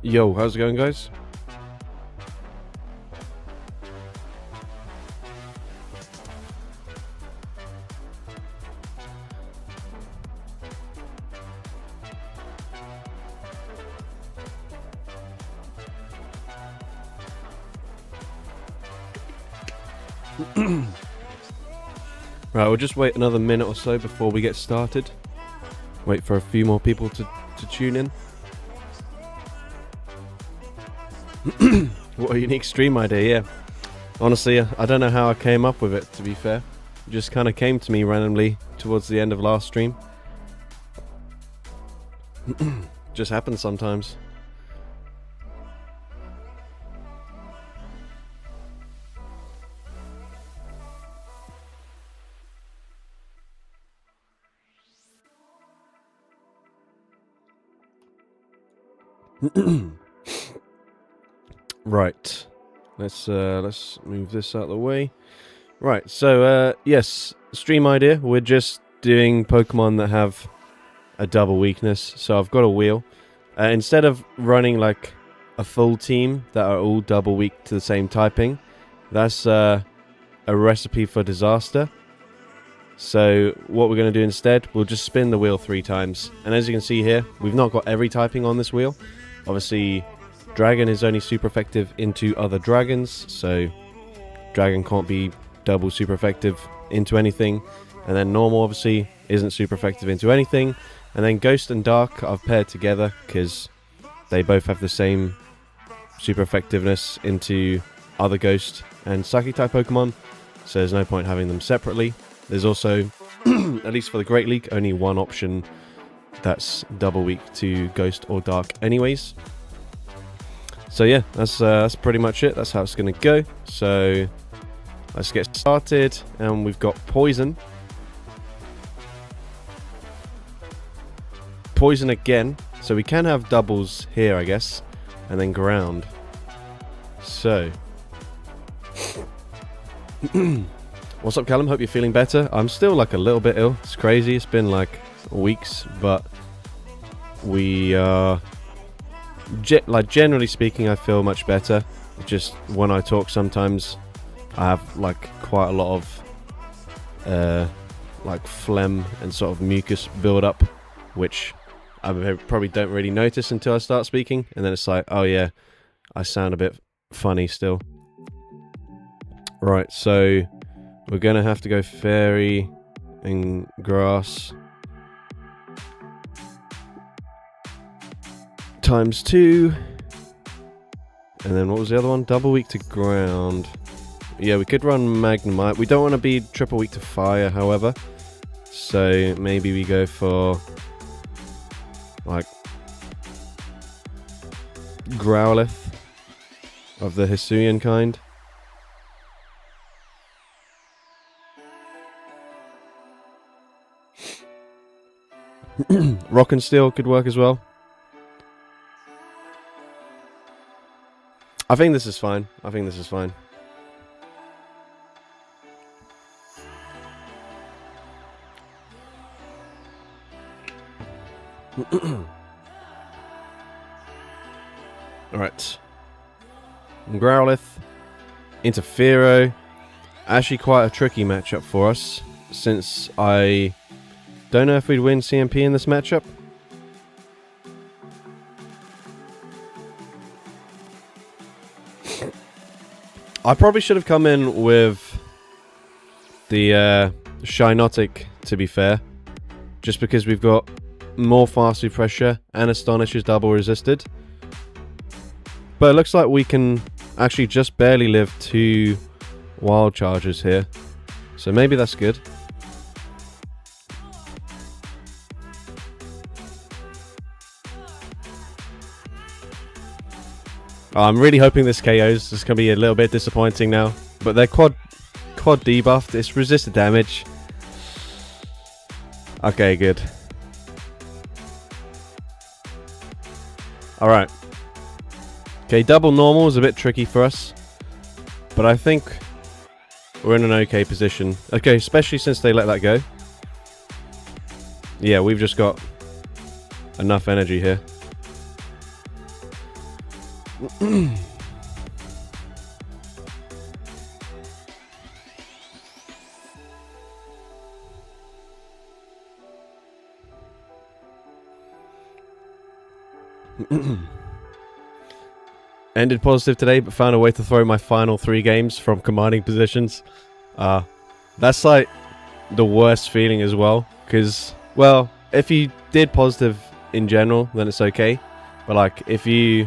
Yo, how's it going, guys? Right, we'll just wait another minute or so before we get started. Wait for a few more people to tune in. What a unique stream idea, yeah. Honestly, I don't know how I came up with it, to be fair. It just kind of came to me randomly towards the end of last stream. Just happens sometimes. Right, let's move this out of the way. Right, so yes, stream idea. We're just doing Pokemon that have a double weakness. So I've got a wheel. Instead of running like a full team that are all double weak to the same typing, that's a recipe for disaster. So what we're going to do instead, we'll just spin the wheel 3 times. And as you can see here, we've not got every typing on this wheel. Obviously, Dragon is only super effective into other dragons, so Dragon can't be double super effective into anything. And then Normal obviously isn't super effective into anything. And then Ghost and Dark I've paired together because they both have the same super effectiveness into other Ghost and Psychic type Pokemon, so there's no point having them separately. There's also, at least for the Great League, only one option that's double weak to Ghost or Dark anyways. So yeah, that's pretty much it. That's how it's going to go. So let's get started. And we've got Poison. Poison again. So we can have doubles here, I guess. And then Ground. So. What's up, Callum? Hope you're feeling better. I'm still like a little bit ill. It's crazy. It's been like weeks, but we like generally speaking, I feel much better. Just when I talk, sometimes I have like quite a lot of like phlegm and sort of mucus build up, which I probably don't really notice until I start speaking, and then it's like, oh yeah, I sound a bit funny still. Right, so we're gonna have to go Fairy and Grass times 2, and then what was the other one? Double weak to Ground. Yeah, we could run Magnemite. We don't want to be triple weak to Fire, however, so maybe we go for like Growlithe of the Hisuian kind. Rock and Steel could work as well. I think this is fine. Alright. Growlithe. Interfero. Actually quite a tricky matchup for us, since I don't know if we'd win CMP in this matchup. I probably should have come in with the Shinotic, to be fair. Just because we've got more fast pressure and Astonish is double resisted. But it looks like we can actually just barely live 2 wild charges here. So maybe that's good. I'm really hoping this KOs. It's going to be a little bit disappointing now. But they're quad debuffed. It's resisted damage. Okay, good. Alright. Okay, double normal is a bit tricky for us. But I think we're in an okay position. Okay, especially since they let that go. Yeah, we've just got enough energy here. Ended positive today, but found a way to throw my final 3 games from commanding positions. That's like the worst feeling as well. Because, well, if you did positive in general, then it's okay. But like, if you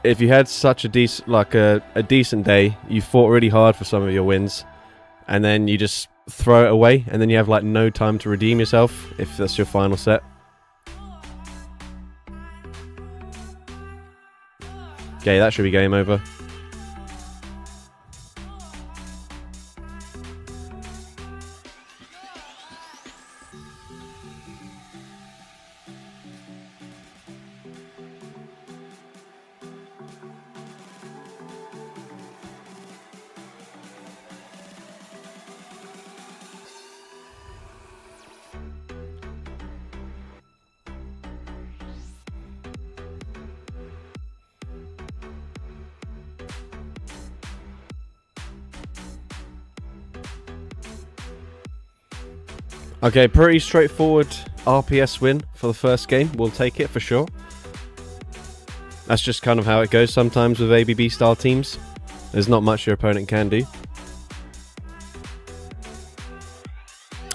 had such a decent, like a decent day, you fought really hard for some of your wins, and then you just throw it away, and then you have like no time to redeem yourself if that's your final set. Okay, that should be game over. Okay, pretty straightforward RPS win for the first game. We'll take it for sure. That's just kind of how it goes sometimes with ABB style teams. There's not much your opponent can do.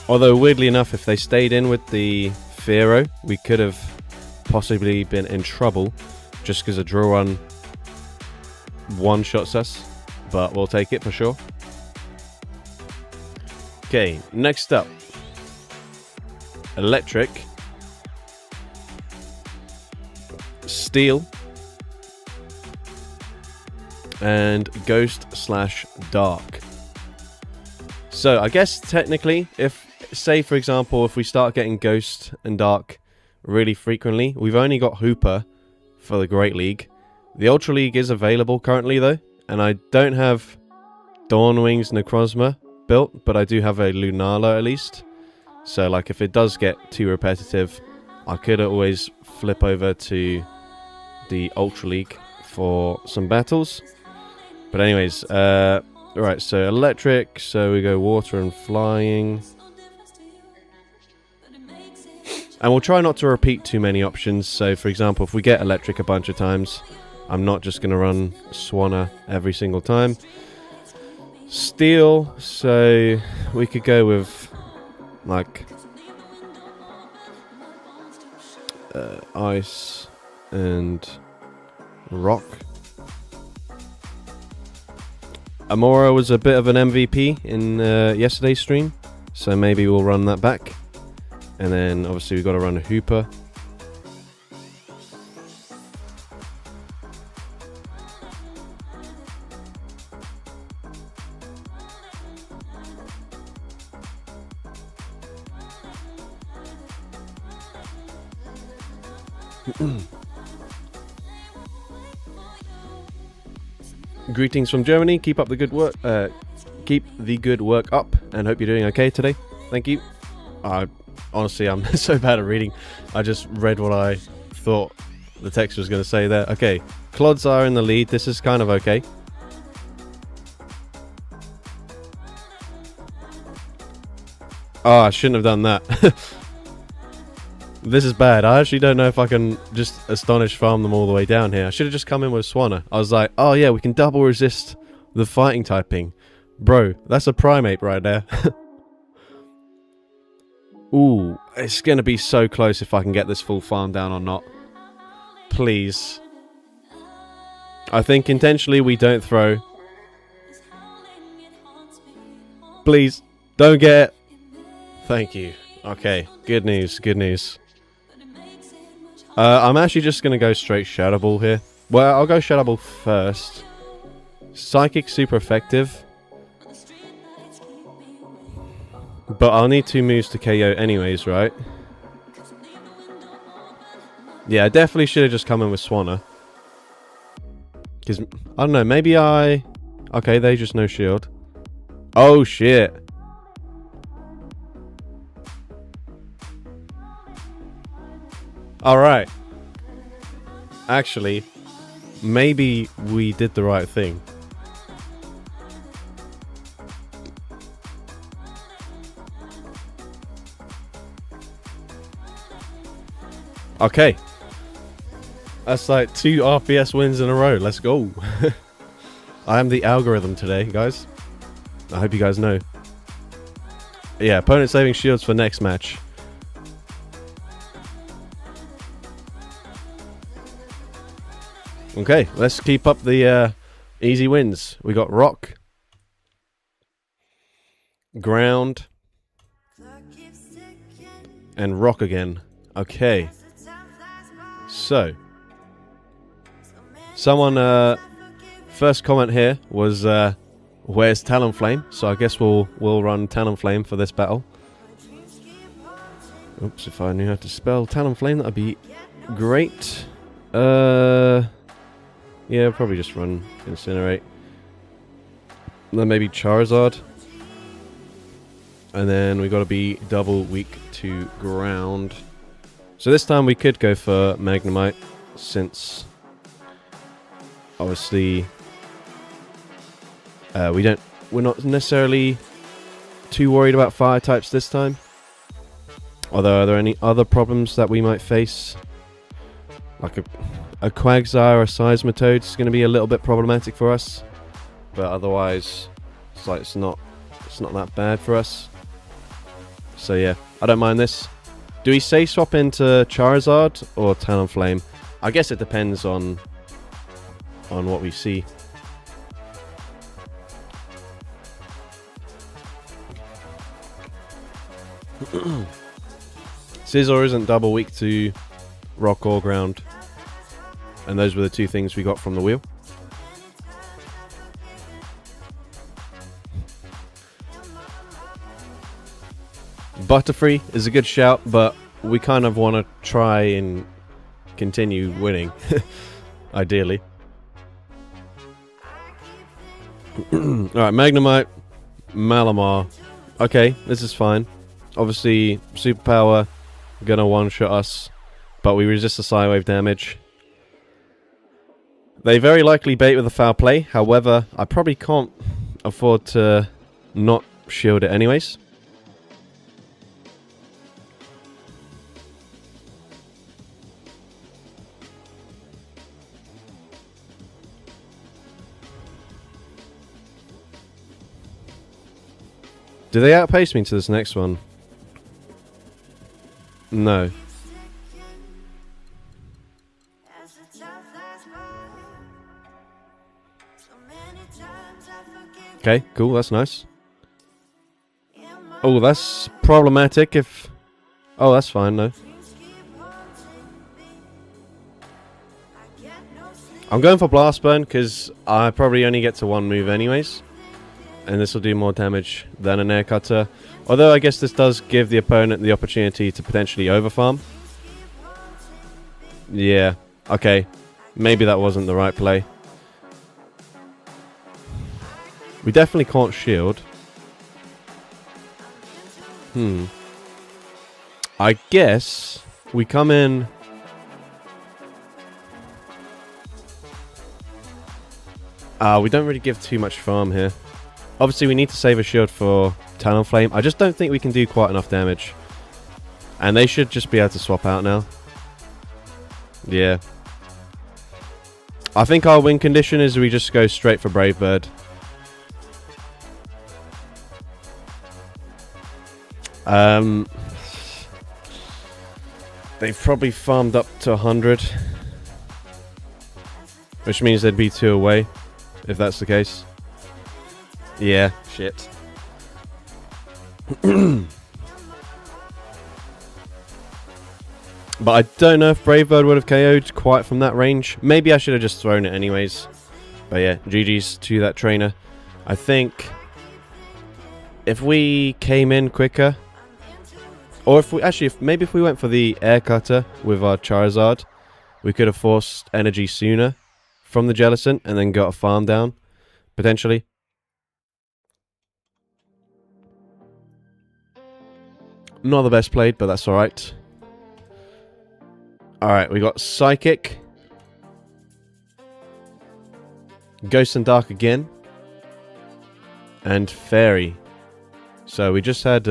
Although, weirdly enough, if they stayed in with the Firo, we could have possibly been in trouble just because a drill run one-shots us. But we'll take it for sure. Okay, next up. Electric, Steel, and Ghost/Dark. So I guess technically, if, say for example, if we start getting Ghost and Dark really frequently, we've only got Hooper for the Great League. The Ultra League is available currently though, and I don't have Dawnwing's Necrozma built, but I do have a Lunala at least. So, like, if it does get too repetitive, I could always flip over to the Ultra League for some battles. But anyways, right, so electric, so we go water and flying. And we'll try not to repeat too many options. So, for example, if we get electric a bunch of times, I'm not just going to run Swanna every single time. Steel, so we could go with... like ice and rock. Amora was a bit of an MVP in yesterday's stream, so maybe we'll run that back. And then obviously we've got to run a Hooper. Greetings from Germany. Keep up the good work. Keep the good work up, and hope you're doing okay today. Thank you. Honestly, I'm so bad at reading. I just read what I thought the text was going to say there. Okay, Clods are in the lead. This is kind of okay. Oh, I shouldn't have done that. This is bad. I actually don't know if I can just Astonish farm them all the way down here. I should have just come in with Swanna. I was like, oh yeah, we can double resist the fighting typing. Bro, that's a Primate right there. Ooh, it's going to be so close if I can get this full farm down or not. Please. I think intentionally we don't throw. Please, don't get it. Thank you. Okay, good news, good news. I'm actually just going to go straight Shadow Ball here. Well, I'll go Shadow Ball first. Psychic super effective. But I'll need 2 moves to KO anyways, right? Yeah, I definitely should have just come in with Swanner. Because, I don't know, maybe I... Okay, they just no shield. Oh, shit. Alright. Actually, maybe we did the right thing. Okay. That's like 2 RPS wins in a row. Let's go. I am the algorithm today, guys. I hope you guys know. Yeah, opponent saving shields for next match. Okay, let's keep up the easy wins. We got rock, ground, and rock again. Okay. So, someone first comment here was where's Talonflame? So I guess we'll run Talonflame for this battle. Oops, if I knew how to spell Talonflame, that'd be great. Yeah, probably just run Incinerate. Then maybe Charizard. And then we gotta be double weak to ground. So this time we could go for Magnemite, since obviously we're not necessarily too worried about fire types this time. Although, are there any other problems that we might face? Like a Quagsire or a Seismitoad is going to be a little bit problematic for us, but otherwise, it's like it's not that bad for us. So yeah, I don't mind this. Do we say swap into Charizard or Talonflame? I guess it depends on what we see. Scizor isn't double weak to rock or ground. And those were the 2 things we got from the wheel. Butterfree is a good shout, but we kind of want to try and continue winning, ideally. Alright, Magnemite, Malamar. Okay, this is fine. Obviously, Superpower gonna one-shot us, but we resist the Psywave damage. They very likely bait with a foul play, however, I probably can't afford to not shield it anyways. Do they outpace me to this next one? No. Okay, cool, that's nice. Oh, that's problematic if... Oh, that's fine, no. I'm going for Blast Burn because I probably only get to 1 move anyways. And this will do more damage than an Air Cutter. Although I guess this does give the opponent the opportunity to potentially overfarm. Yeah, okay. Maybe that wasn't the right play. We definitely can't shield. I guess we come in... we don't really give too much farm here. Obviously, we need to save a shield for Talonflame. I just don't think we can do quite enough damage. And they should just be able to swap out now. Yeah. I think our win condition is we just go straight for Brave Bird. They've probably farmed up to 100. Which means they'd be 2 away, if that's the case. Yeah, shit. But I don't know if Brave Bird would have KO'd quite from that range. Maybe I should have just thrown it anyways. But yeah, GG's to that trainer. I think if we came in quicker, or if we actually, maybe if we went for the Air Cutter with our Charizard, we could have forced energy sooner from the Jellicent and then got a farm down, potentially. Not the best played, but that's alright. Alright, we got Psychic. Ghost and Dark again. And Fairy. So we just had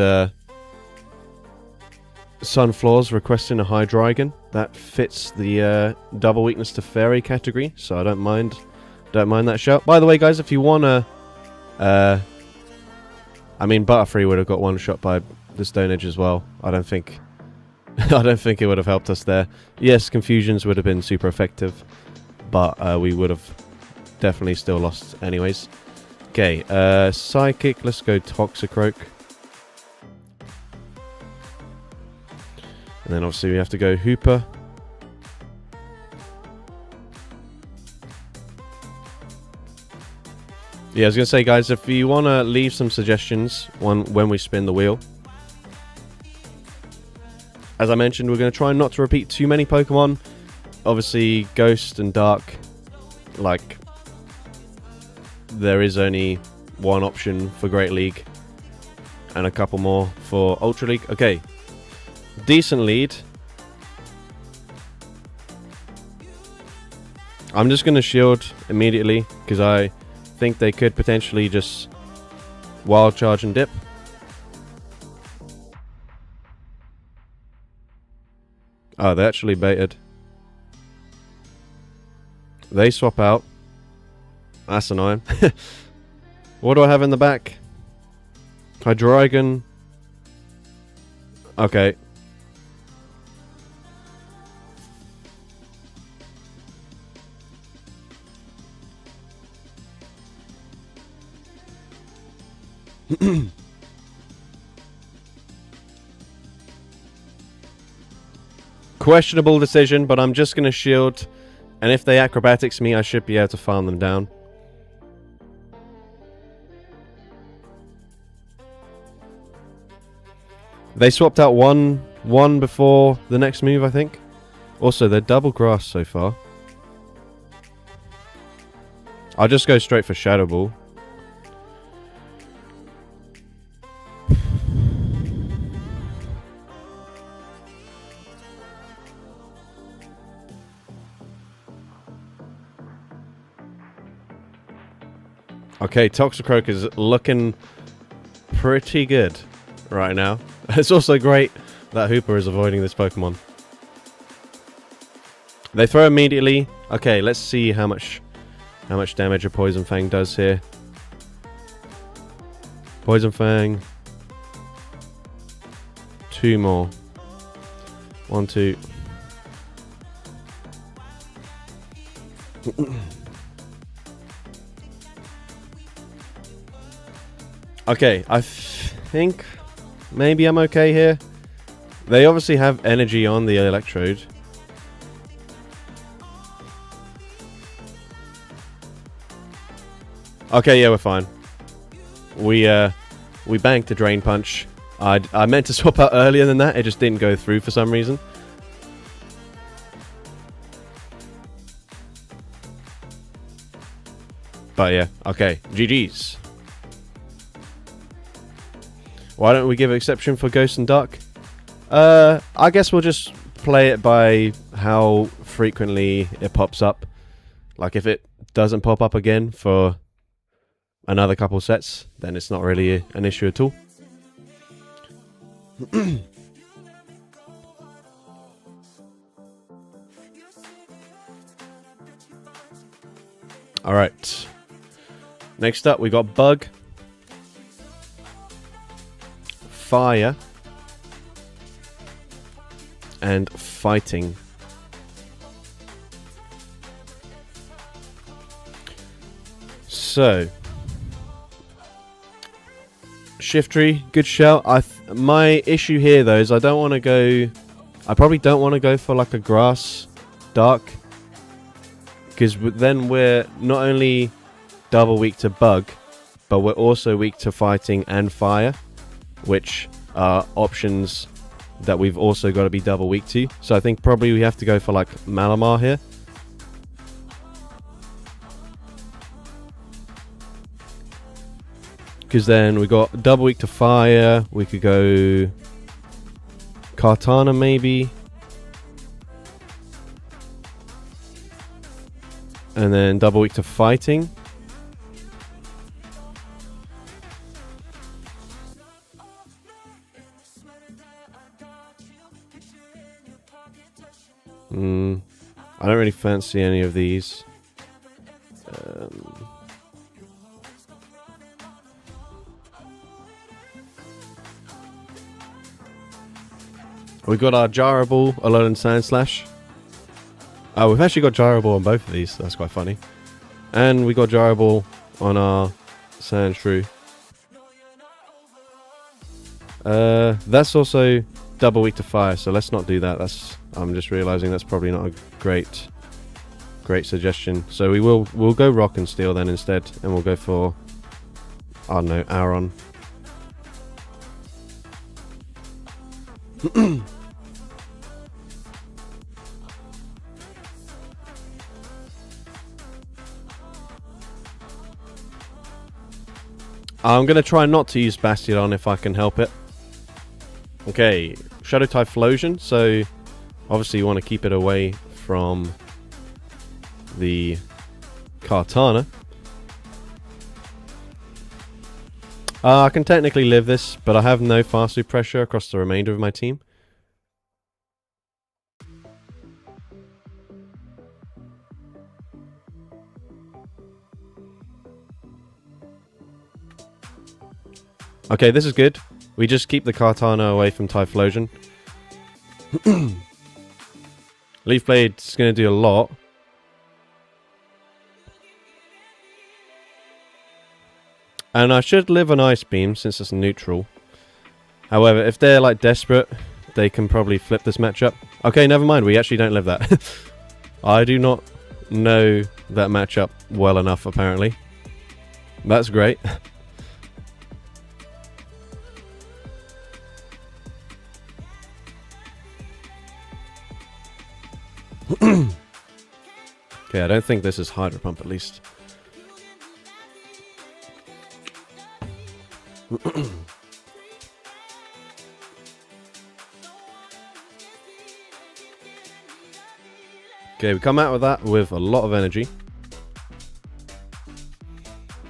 Sunflaws requesting a Hydreigon. That fits the double weakness to Fairy category, so I don't mind that shout. By the way, guys, if you wanna I mean, Butterfree would have got one shot by the Stone Edge as well. I don't think it would have helped us there. Yes, Confusions would have been super effective, but we would have definitely still lost anyways. Okay, Psychic, let's go Toxicroak. And then obviously we have to go Hooper. Yeah, I was going to say, guys, if you want to leave some suggestions when we spin the wheel. As I mentioned, we're going to try not to repeat too many Pokemon. Obviously, Ghost and Dark, like, there is only one option for Great League. And a couple more for Ultra League. Okay. Decent lead. I'm just going to shield immediately, because I think they could potentially just wild charge and dip. Oh, they actually baited. They swap out. That's annoying. What do I have in the back? Hydreigon. Okay. Questionable decision, but I'm just going to shield, and if they acrobatics me, I should be able to farm them down. They swapped out one before the next move, I think. Also, they're double grass so far. I'll just go straight for Shadow Ball. Okay, Toxicroak is looking pretty good right now. It's also great that Hooper is avoiding this Pokemon. They throw immediately. Okay, let's see how much damage a Poison Fang does here. Poison Fang. 2 more. 1, 2. Okay, I think maybe I'm okay here. They obviously have energy on the Electrode. Okay, yeah, we're fine. We banked a Drain Punch. I meant to swap out earlier than that. It just didn't go through for some reason. But yeah, okay. GG's. Why don't we give an exception for Ghost and Dark? I guess we'll just play it by how frequently it pops up. Like, if it doesn't pop up again for another couple sets, then it's not really an issue at all. Alright. Next up, we got Bug. Fire. And Fighting. So, Shiftry, good shout. My issue here though is I don't want to go. I probably don't want to go for like a Grass Dark, because then we're not only double weak to Bug, but we're also weak to Fighting and Fire, which are options that we've also got to be double weak to. So I think probably we have to go for like Malamar here. Because then we got double weak to fire. We could go Kartana maybe. And then double weak to fighting. I don't really fancy any of these. We got our Gyro Ball, Alolan Sandslash. Oh, we've actually got Gyro Ball on both of these. So that's quite funny. And we got Gyro Ball on our Sandshrew. That's also double weak to fire, so let's not do that. I'm just realizing that's probably not a great suggestion. So we'll go Rock and Steel then instead, and we'll go for, I don't know, Aron. I'm going to try not to use Bastion if I can help it. Okay, Shadow Typhlosion, so obviously you want to keep it away from the Kartana. I can technically live this, but I have no fast food pressure across the remainder of my team. Okay, this is good. We just keep the Kartana away from Typhlosion. Leaf Blade's going to do a lot. And I should live an Ice Beam since it's neutral. However, if they're like desperate, they can probably flip this matchup. Okay, never mind. We actually don't live that. I do not know that matchup well enough, apparently. That's great. Okay, I don't think this is Hydro Pump at least. Okay, we come out with that with a lot of energy.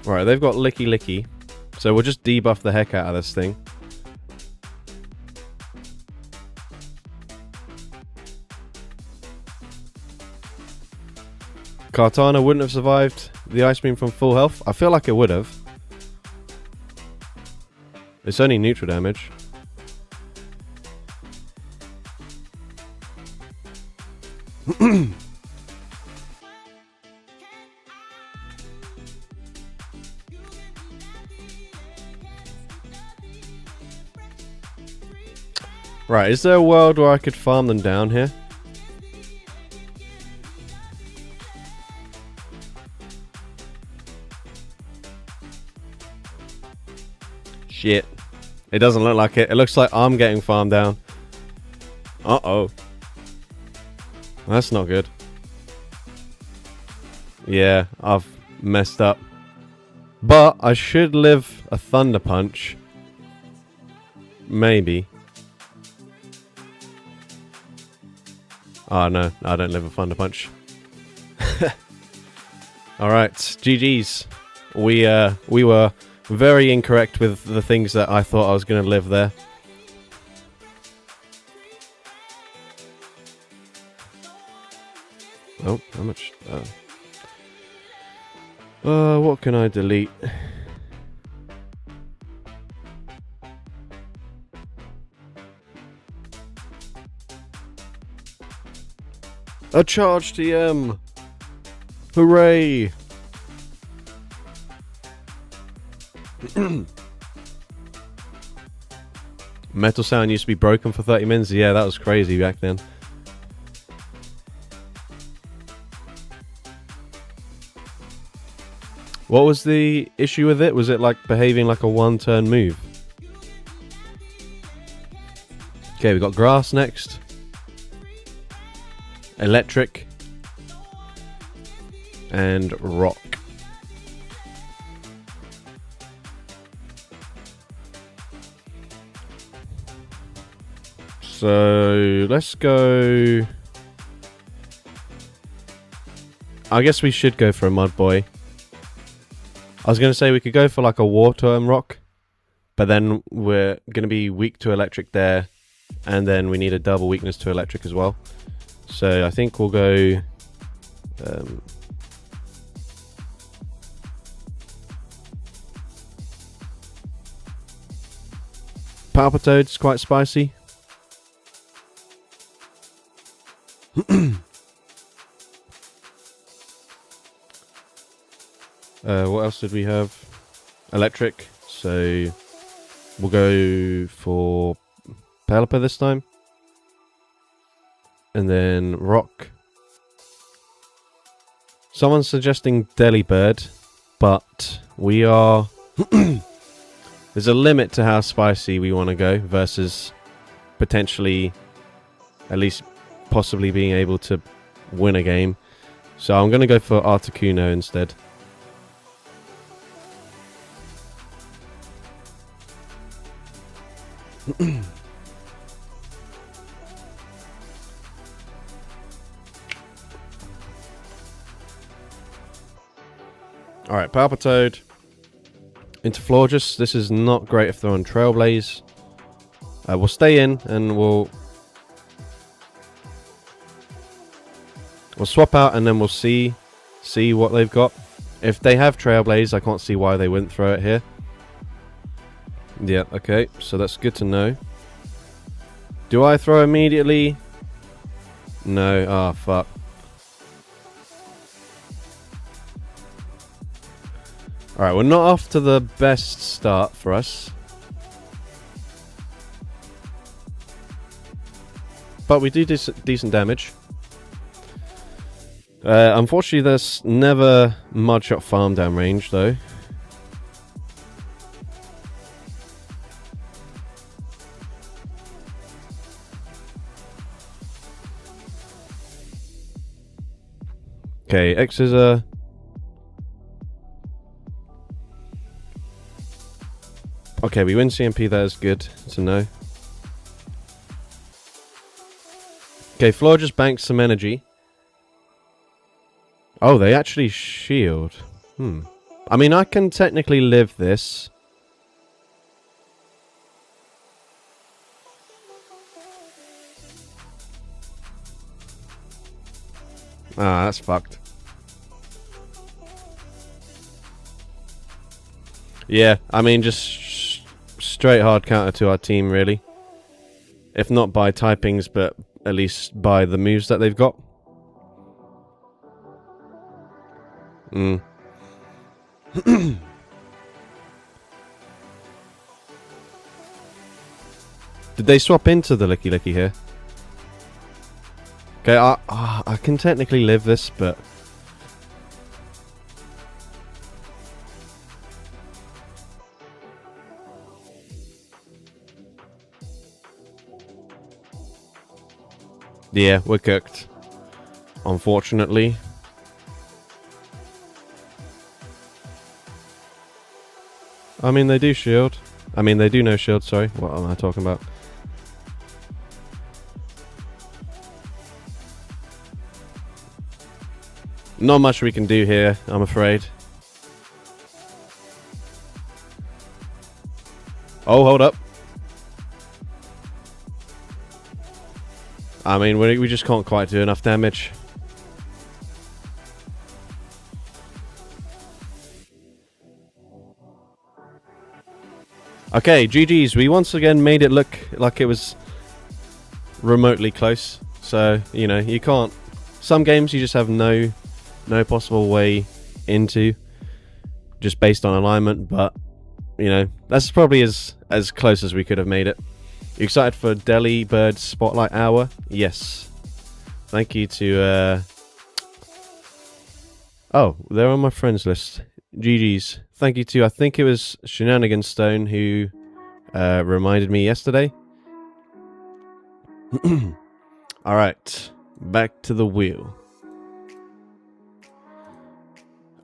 Alright, they've got Licky Licky. So we'll just debuff the heck out of this thing. Kartana wouldn't have survived the Ice Beam from full health. I feel like it would have. It's only neutral damage. Right, is there a world where I could farm them down here? Shit. It doesn't look like it. It looks like I'm getting farmed down. Uh-oh. That's not good. Yeah, I've messed up. But I should live a Thunder Punch. Maybe. Oh no, I don't live a Thunder Punch. Alright, GG's. We were very incorrect with the things that I thought I was going to live there. Oh, how much? What can I delete? A charge TM! Hooray! Metal Sound used to be broken for 30 minutes. Yeah, that was crazy back then. What was the issue with it? Was it like behaving like a one-turn move? Okay, we got grass next. Electric. And rock. So let's go. I guess we should go for a mud boy. I was going to say we could go for like a water and rock, but then we're going to be weak to electric there, and then we need a double weakness to electric as well. So I think we'll go Palpitoad's quite spicy. What else did we have? Electric. So we'll go for Pelipper this time. And then rock. Someone's suggesting Delibird, but we are... There's a limit to how spicy we want to go versus potentially, at least possibly being able to win a game. So I'm going to go for Articuno instead. Alright, Palpitoad into Florges. This is not great if they're on Trailblaze. We'll stay in and we'll swap out and then we'll see what they've got. If they have Trailblaze, I can't see why they wouldn't throw it here. Yeah, okay, so that's good to know. Do I throw immediately? No, ah, fuck. Alright, we're not off to the best start for us. But we do decent damage. Unfortunately, there's never Mudshot farm down range, though. Okay, X is a... Okay, we win CMP, that is good to know. Okay, Floor just banks some energy. Oh, they actually shield. I mean, I can technically live this. Ah, that's fucked. Yeah, I mean, just straight hard counter to our team, really. If not by typings, but at least by the moves that they've got. Did they swap into the Licky Licky here? Okay, I can technically live this, but... Yeah, we're cooked. Unfortunately. I mean, they do shield. I mean, they do no shield, sorry. What am I talking about? Not much we can do here, I'm afraid. Oh, hold up. I mean, we just can't quite do enough damage. Okay, GG's. We once again made it look like it was remotely close. So, you know, you can't... Some games you just have no possible way into, just based on alignment, but, you know, that's probably as close as we could have made it. You excited for Delibird Spotlight Hour? Yes. Thank you to... Oh, they're on my friends list. GG's. Thank you to, I think it was Shenanigan Stone who reminded me yesterday. Alright, back to the wheel.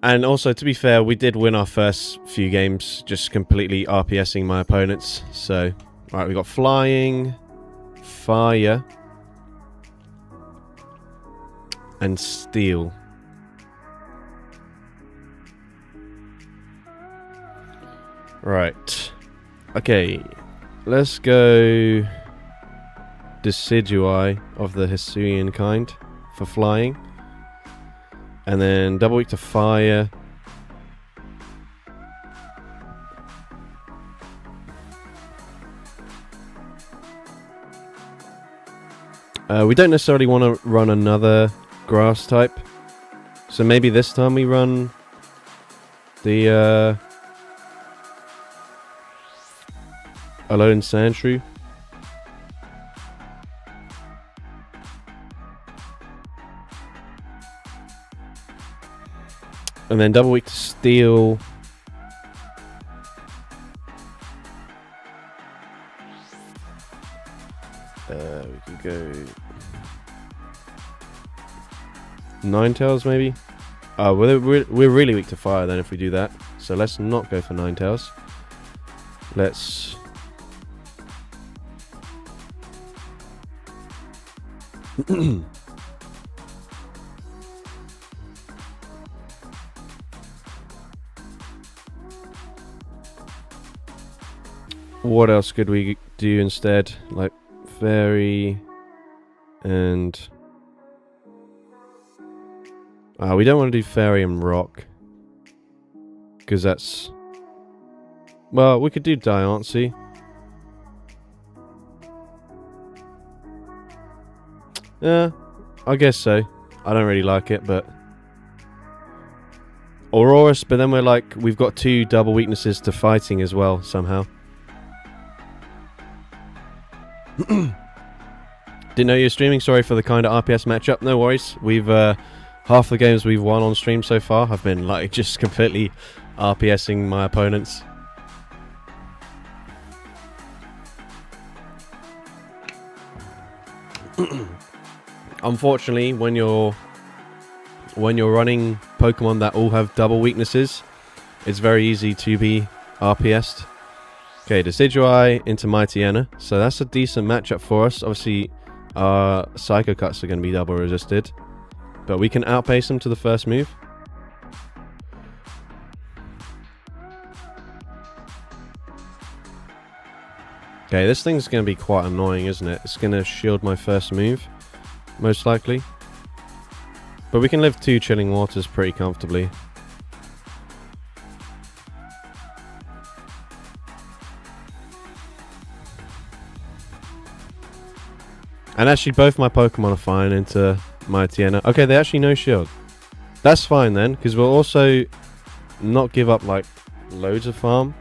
And also, to be fair, we did win our first few games, just completely RPSing my opponents. So, alright, we got flying, fire, and steel. Right. Okay, let's go Decidui of the Hisuian kind for flying. And then double weak to fire. We don't necessarily want to run another grass type. So maybe this time we run the Alone Sandshrew. And then double weak to steel. We could go Ninetales maybe. Oh, we're really weak to fire then if we do that. So let's not go for Ninetales. Let's what else could we do instead? Like fairy and we don't want to do fairy and rock because that's, well, we could do Diancie. Yeah, I guess so. I don't really like it, but Aurorus, but then we've got 2 double weaknesses to fighting as well somehow. Didn't know you were streaming. Sorry for the kind of RPS matchup. No worries. We've half the games we've won on stream so far have been like just completely RPSing my opponents. Unfortunately, when you're running Pokemon that all have double weaknesses, it's very easy to be RPS'd. Okay, Decidueye into Mightyena, so that's a decent matchup for us. Obviously, our Psycho Cuts are going to be double resisted, but we can outpace them to the first move. Okay, this thing's going to be quite annoying, isn't it? It's going to shield my first move, most likely. But we can live 2 Chilling Waters pretty comfortably. And actually both my Pokemon are fine into Mightyena. Okay, they actually no shield. That's fine then, because we'll also not give up like loads of farm.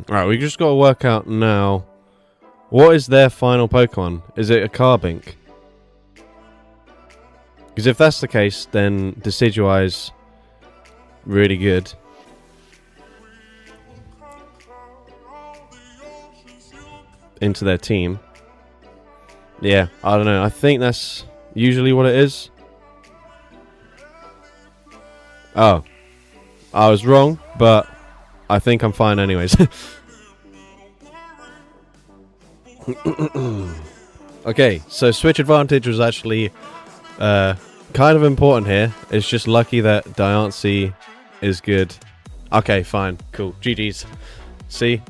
Alright, we just got to work out now. What is their final Pokemon? Is it a Carbink? Because if that's the case, then Decidueye's really good. Into their team. Yeah, I don't know. I think that's usually what it is. Oh. I was wrong, but I think I'm fine anyways. Okay, so switch advantage was actually kind of important here. It's just lucky that Diancie is good. Okay, fine, cool. GG's. See,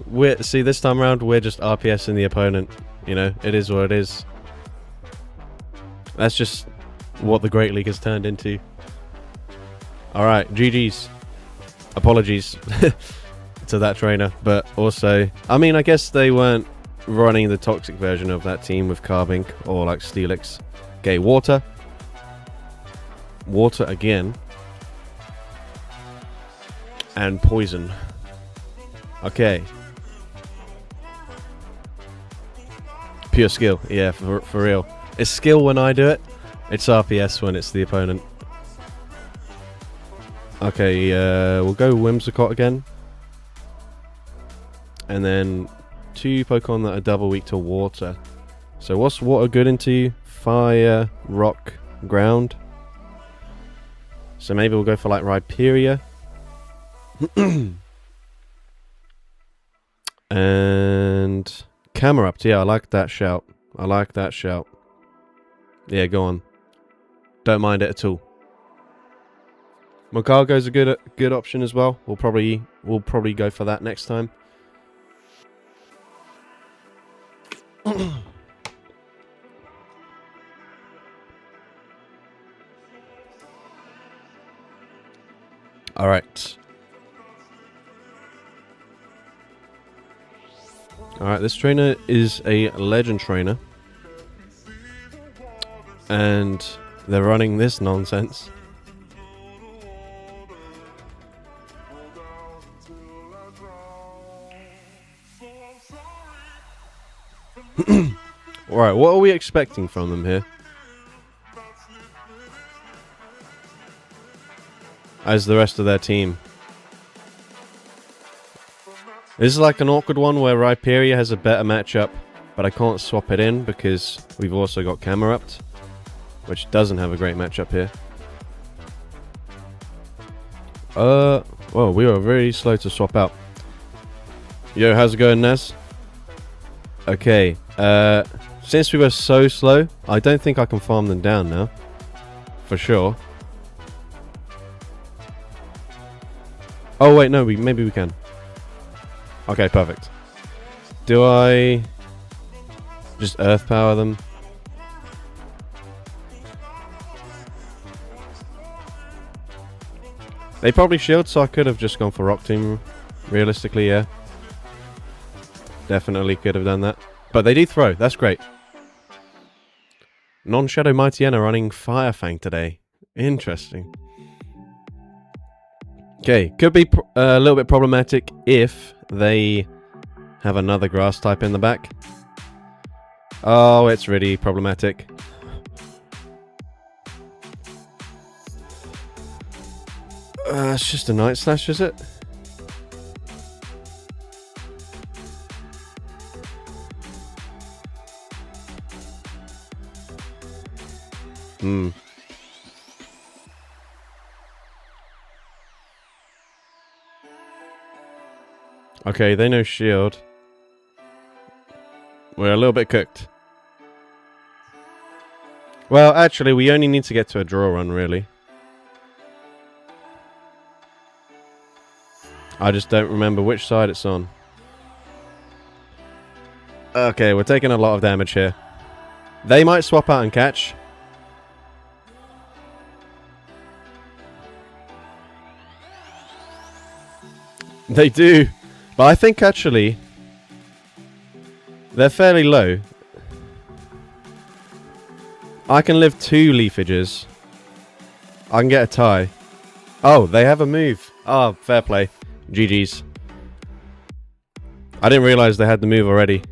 this time around we're just RPSing the opponent. You know, it is what it is. That's just what the Great League has turned into. Alright, GG's. Apologies to that trainer, but also, I mean, I guess they weren't running the toxic version of that team with Carbink or like Steelix. Okay, water. Water again. And poison. Okay. Pure skill. Yeah, for real. It's skill when I do it. It's RPS when it's the opponent. Okay, we'll go Whimsicott again. And then 2 Pokemon that are double weak to water. So what's water good into? Fire, rock, ground. So maybe we'll go for like Rhyperior. And Camerupt. Yeah, I like that shout. I like that shout. Yeah, go on. Don't mind it at all. Macargo's a good option as well. We'll probably go for that next time. All right. All right. This trainer is a legend trainer, and they're running this nonsense. Alright, what are we expecting from them here? As the rest of their team. This is like an awkward one where Rhyperior has a better matchup, but I can't swap it in because we've also got Camerupt, which doesn't have a great matchup here. Well, we were very slow to swap out. Yo, how's it going, Naz? Okay, since we were so slow, I don't think I can farm them down now. For sure. Oh wait, no, maybe we can. Okay, perfect. Do I just earth power them? They probably shield, so I could have just gone for Rock Tomb. Realistically, yeah. Definitely could have done that. But they do throw. That's great. Non-Shadow Mightyena running Fire Fang today. Interesting. Okay. Could be a little bit problematic if they have another grass type in the back. Oh, it's really problematic. It's just a Night Slash, is it? Okay, they know shield. We're a little bit cooked. Well, actually, we only need to get to a draw run, really. I just don't remember which side it's on. Okay, we're taking a lot of damage here. They might swap out and catch. They do. But I think actually they're fairly low. I can live 2 leafages. I can get a tie. Oh, they have a move. Oh, fair play. GG's. I didn't realize they had the move already.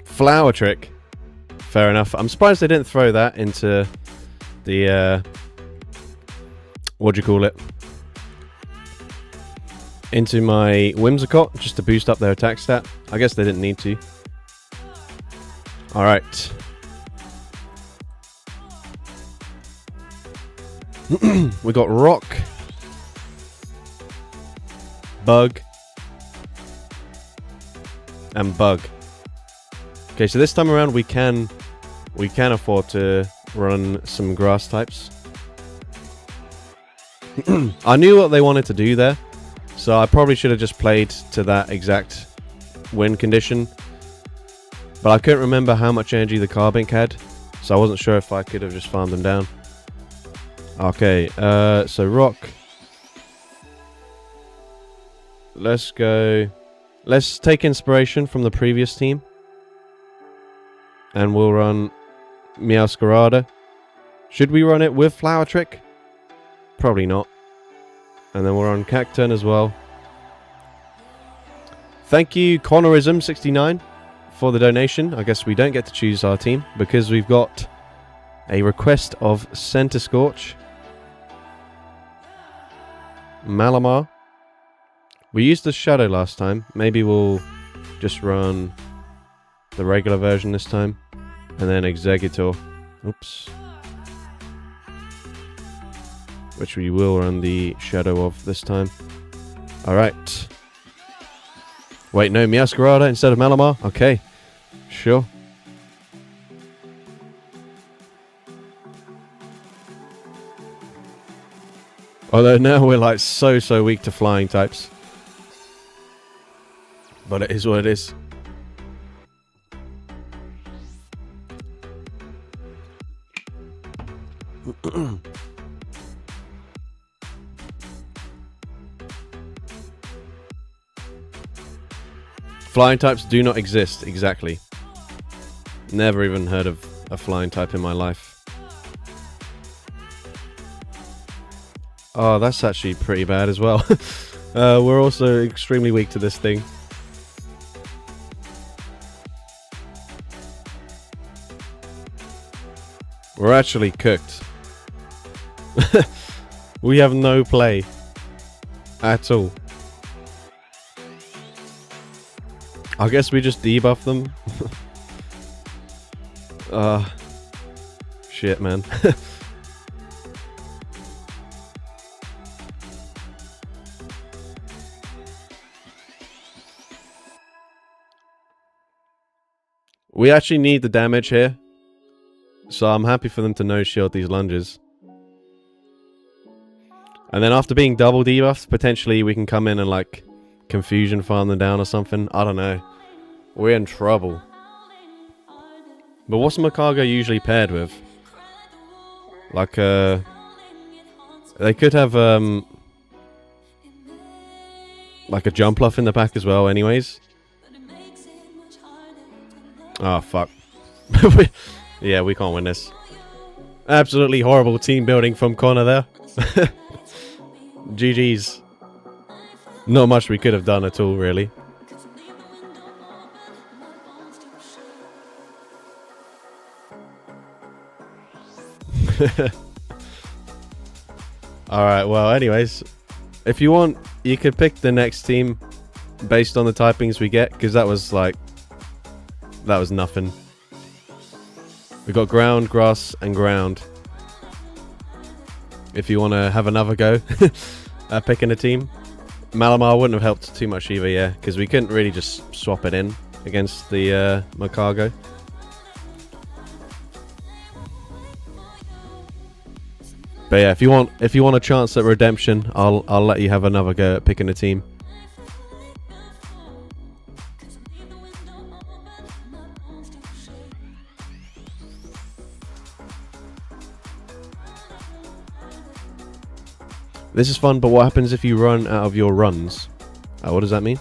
Flower Trick. Fair enough. I'm surprised they didn't throw that into the what do you call it? Into my Whimsicott, just to boost up their attack stat. I guess they didn't need to. Alright. We got Rock. Bug. And Bug. Okay, so this time around we can afford to run some grass types. I knew what they wanted to do there. So I probably should have just played to that exact win condition. But I couldn't remember how much energy the Carbink had. So I wasn't sure if I could have just farmed them down. Okay, so Rock. Let's go. Let's take inspiration from the previous team. And we'll run Meowscarada. Should we run it with Flower Trick? Probably not. And then we're on Cacturn as well. Thank you, Connorism69, for the donation. I guess we don't get to choose our team because we've got a request of Center Scorch, Malamar. We used the Shadow last time. Maybe we'll just run the regular version this time. And then Executor. Oops. Which we will run the Shadow of this time. Alright. Wait, no, Meowscarada instead of Malamar? Okay. Sure. Although now we're like so weak to flying types. But it is what it is. Flying types do not exist, exactly. Never even heard of a flying type in my life. Oh, that's actually pretty bad as well. We're also extremely weak to this thing. We're actually cooked. We have no play at all. I guess we just debuff them. Shit, man. We actually need the damage here. So I'm happy for them to no-shield these lunges. And then after being double debuffed, potentially we can come in and like confusion farm them down or something. I don't know. We're in trouble. But what's Macargo usually paired with? Like they could have like a Jumpluff in the back as well anyways. Oh fuck. Yeah, we can't win this. Absolutely horrible team building from Connor there. GG's. Not much we could have done at all, really. Alright, well, anyways. If you want, you could pick the next team based on the typings we get, because that was like... that was nothing. We got ground, grass, and ground. If you want to have another go at picking a team. Malamar wouldn't have helped too much either, yeah, because we couldn't really just swap it in against the Macargo. But yeah, if you want a chance at redemption, I'll let you have another go at picking a team. This is fun, but what happens if you run out of your runs? What does that mean?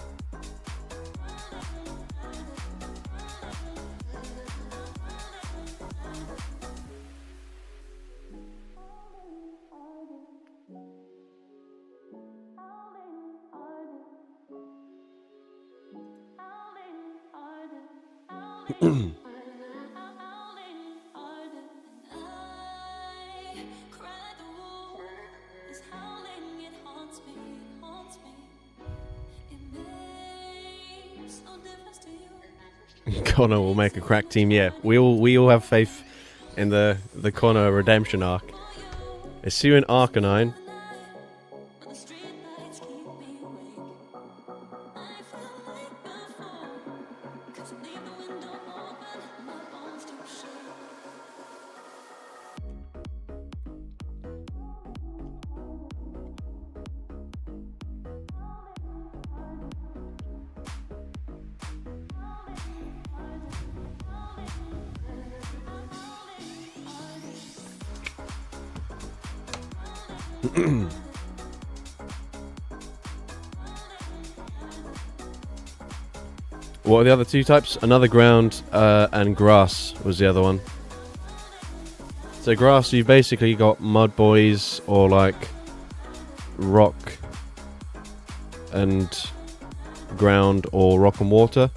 Connor will make a crack team. Yeah, we all have faith in the Connor redemption arc. Issuing Arcanine. What are the other two types? Another ground and grass was the other one. So grass, you've basically got mud boys or like rock and ground, or rock and water.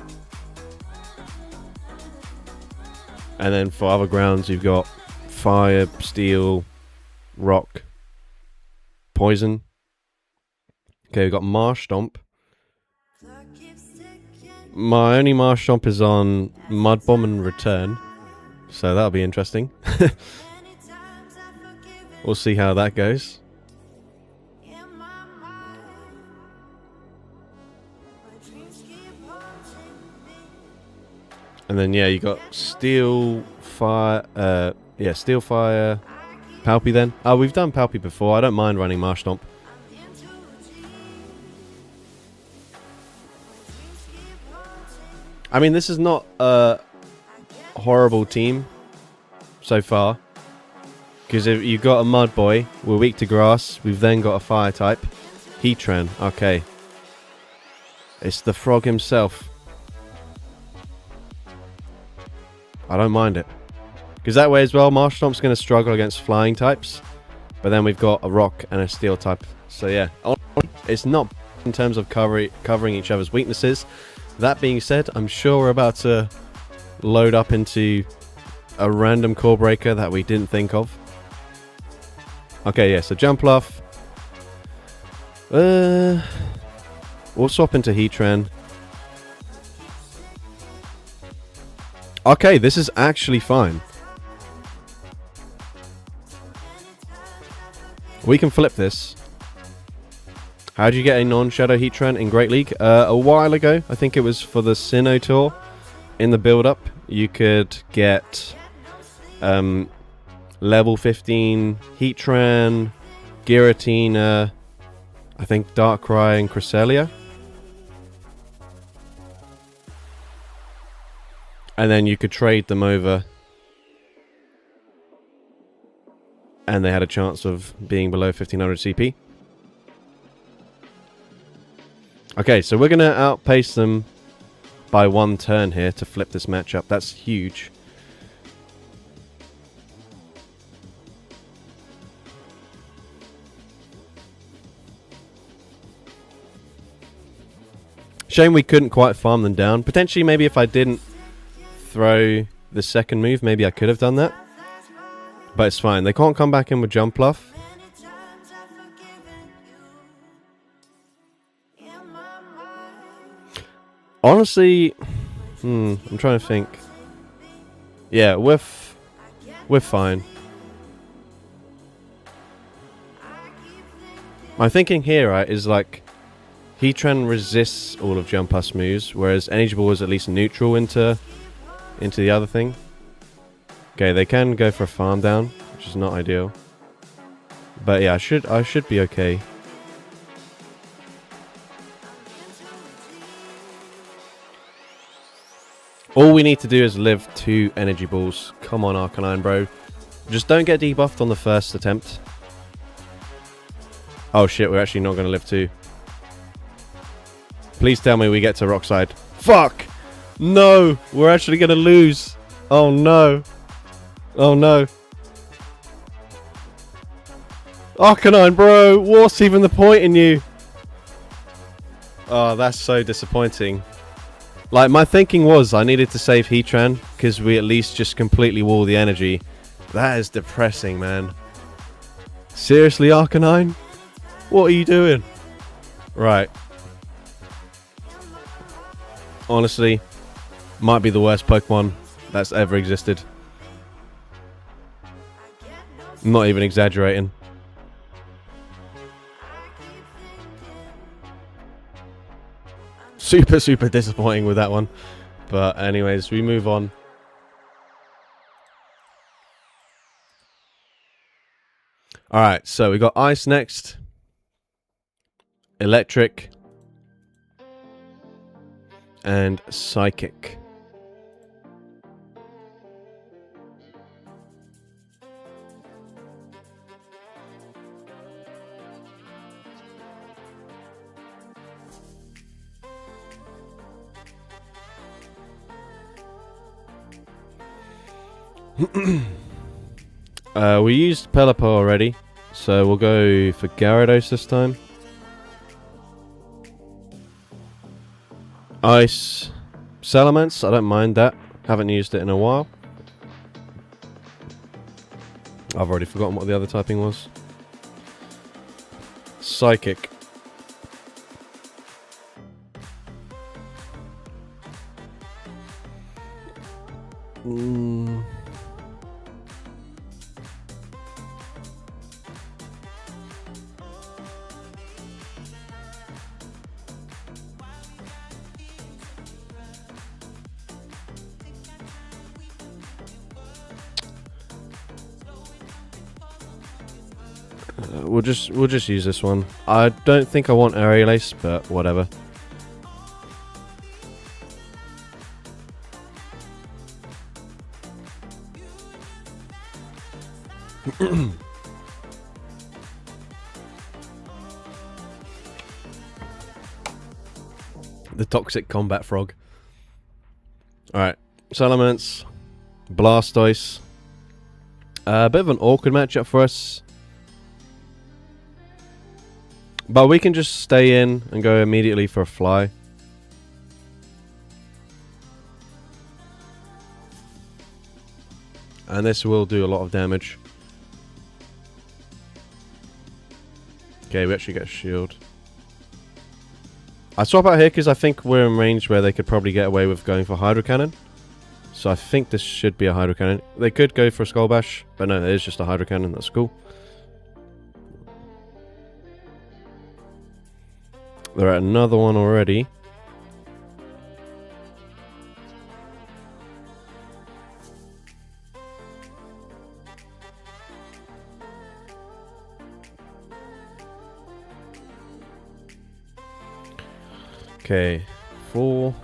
And then for other grounds, you've got fire, steel, rock, poison. Okay, we've got Marsh Stomp. My only Marsh Stomp is on Mud Bomb and Return, so that'll be interesting. We'll see how that goes. And then yeah, you got Steel Fire. Steel Fire, Palpy. Then we've done Palpy before. I don't mind running Marsh Stomp. I mean, this is not a horrible team so far, because if you've got a Mud Boy, we're weak to grass. We've then got a Fire type, Heatran. Okay, it's the frog himself. I don't mind it, because that way as well, Marsh Stomp's going to struggle against flying types, but then we've got a rock and a steel type. So yeah, it's not in terms of covering each other's weaknesses. That being said, I'm sure we're about to load up into a random core breaker that we didn't think of. Okay, yeah, so Jumpluff. We'll swap into Heatran. Okay, this is actually fine. We can flip this. How do you get a non-Shadow Heatran in Great League? A while ago, I think it was for the Sinnoh Tour. In the build-up, you could get level 15 Heatran, Giratina, I think Darkrai and Cresselia. And then you could trade them over. And they had a chance of being below 1500 CP. Okay, so we're going to outpace them by 1 turn here to flip this matchup. That's huge. Shame we couldn't quite farm them down. Potentially, maybe if I didn't throw the second move, maybe I could have done that. But it's fine. They can't come back in with Jumpluff. Honestly, I'm trying to think. Yeah, we're fine. My thinking here, right, is like Heatran resists all of Jumpluff's moves, whereas Energy Ball is at least neutral into the other thing. Okay, they can go for a farm down, which is not ideal. But yeah, I should be okay. All we need to do is live 2 energy balls. Come on, Arcanine, bro. Just don't get debuffed on the first attempt. Oh shit, we're actually not going to live 2. Please tell me we get to Rockside. Fuck! No! We're actually going to lose. Oh no. Oh no. Arcanine, bro! What's even the point in you? Oh, that's so disappointing. Like, my thinking was I needed to save Heatran because we at least just completely wall the energy. That is depressing, man. Seriously, Arcanine? What are you doing? Right. Honestly, might be the worst Pokemon that's ever existed. I'm not even exaggerating. Super, super disappointing with that one. But anyways, we move on. Alright, so we got Ice next. Electric. And Psychic. We used Pelipper already, so we'll go for Gyarados this time. Ice. Salamence, I don't mind that. Haven't used it in a while. I've already forgotten what the other typing was. Psychic. We'll just use this one. I don't think I want Aerial Ace, but whatever. The toxic combat frog. Alright, Salamence, Blastoise. A bit of an awkward matchup for us. But we can just stay in and go immediately for a fly. And this will do a lot of damage. Okay, we actually get a shield. I swap out here because I think we're in range where they could probably get away with going for Hydro Cannon. So I think this should be a Hydro Cannon. They could go for a Skull Bash, but no, it is just a Hydro Cannon. That's cool. They're at another one already. Okay, 4.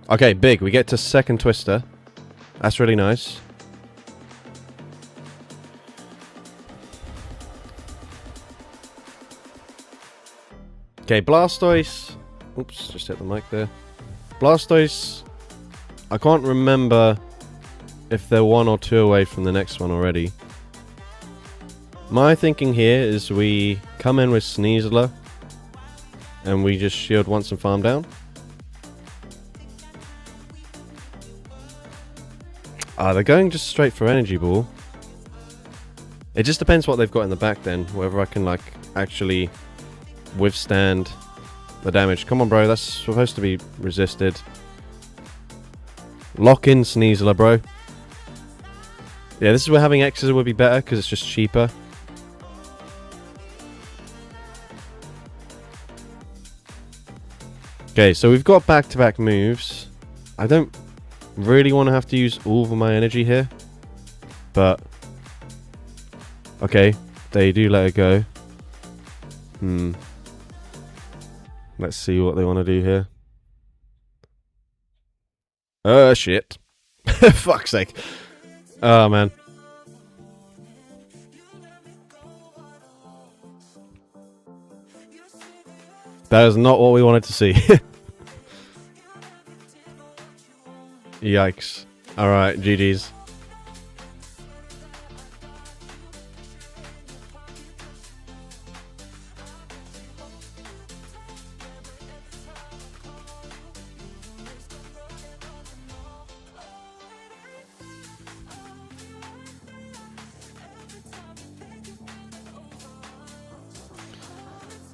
Okay, big. We get to second Twister. That's really nice. Okay, Blastoise. Oops, just hit the mic there. Blastoise. I can't remember if they're 1 or 2 away from the next one already. My thinking here is we come in with Sneasler and we just shield once and farm down. They're going just straight for Energy Ball. It just depends what they've got in the back then, whether I can like actually withstand the damage. Come on, bro, that's supposed to be resisted. Lock in Sneasler, bro. Yeah, this is where having X's would be better because it's just cheaper. Okay, so we've got back-to-back moves. I don't really want to have to use all of my energy here, but okay, they do let it go. Let's see what they want to do here. Shit. Fuck's sake. Oh, man. That is not what we wanted to see. Yikes. Alright, GG's.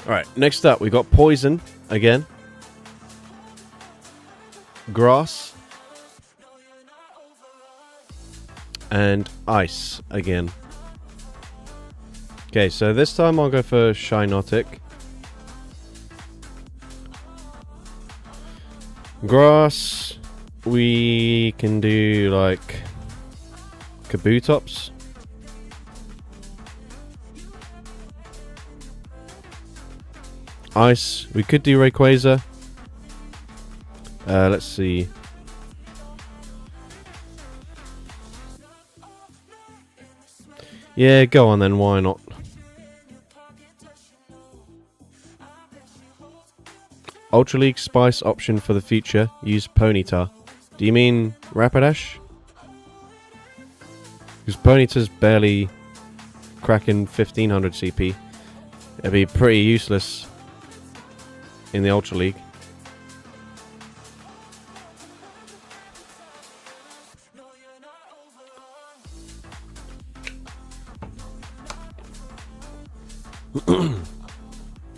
Alright, next up we got Poison again. Grass. And Ice again. Okay, so this time I'll go for Shinotic. Grass. We can do like Kabutops. Ice. We could do Rayquaza. Let's see. Yeah, go on then, why not? Ultra League Spice option for the future. Use Ponyta. Do you mean Rapidash? Because Ponyta's barely cracking 1500 CP. It'd be pretty useless in the Ultra League.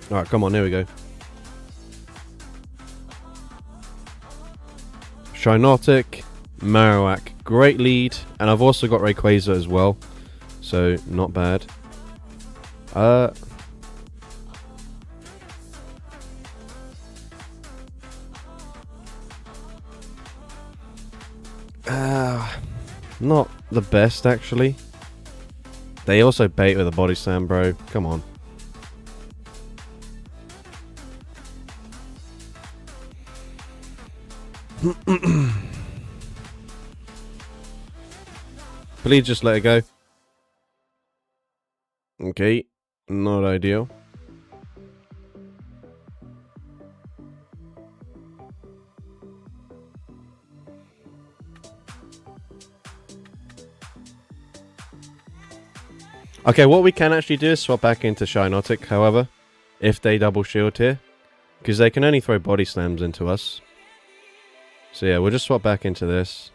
Alright, come on, here we go. Shinotic, Marowak, great lead, and I've also got Rayquaza as well, so not bad. Not the best actually. They also bait with a body slam, bro. Come on. Please just let it go. Okay, not ideal. Okay, what we can actually do is swap back into Shinotic, however, if they double shield here, because they can only throw body slams into us. So yeah, we'll just swap back into this.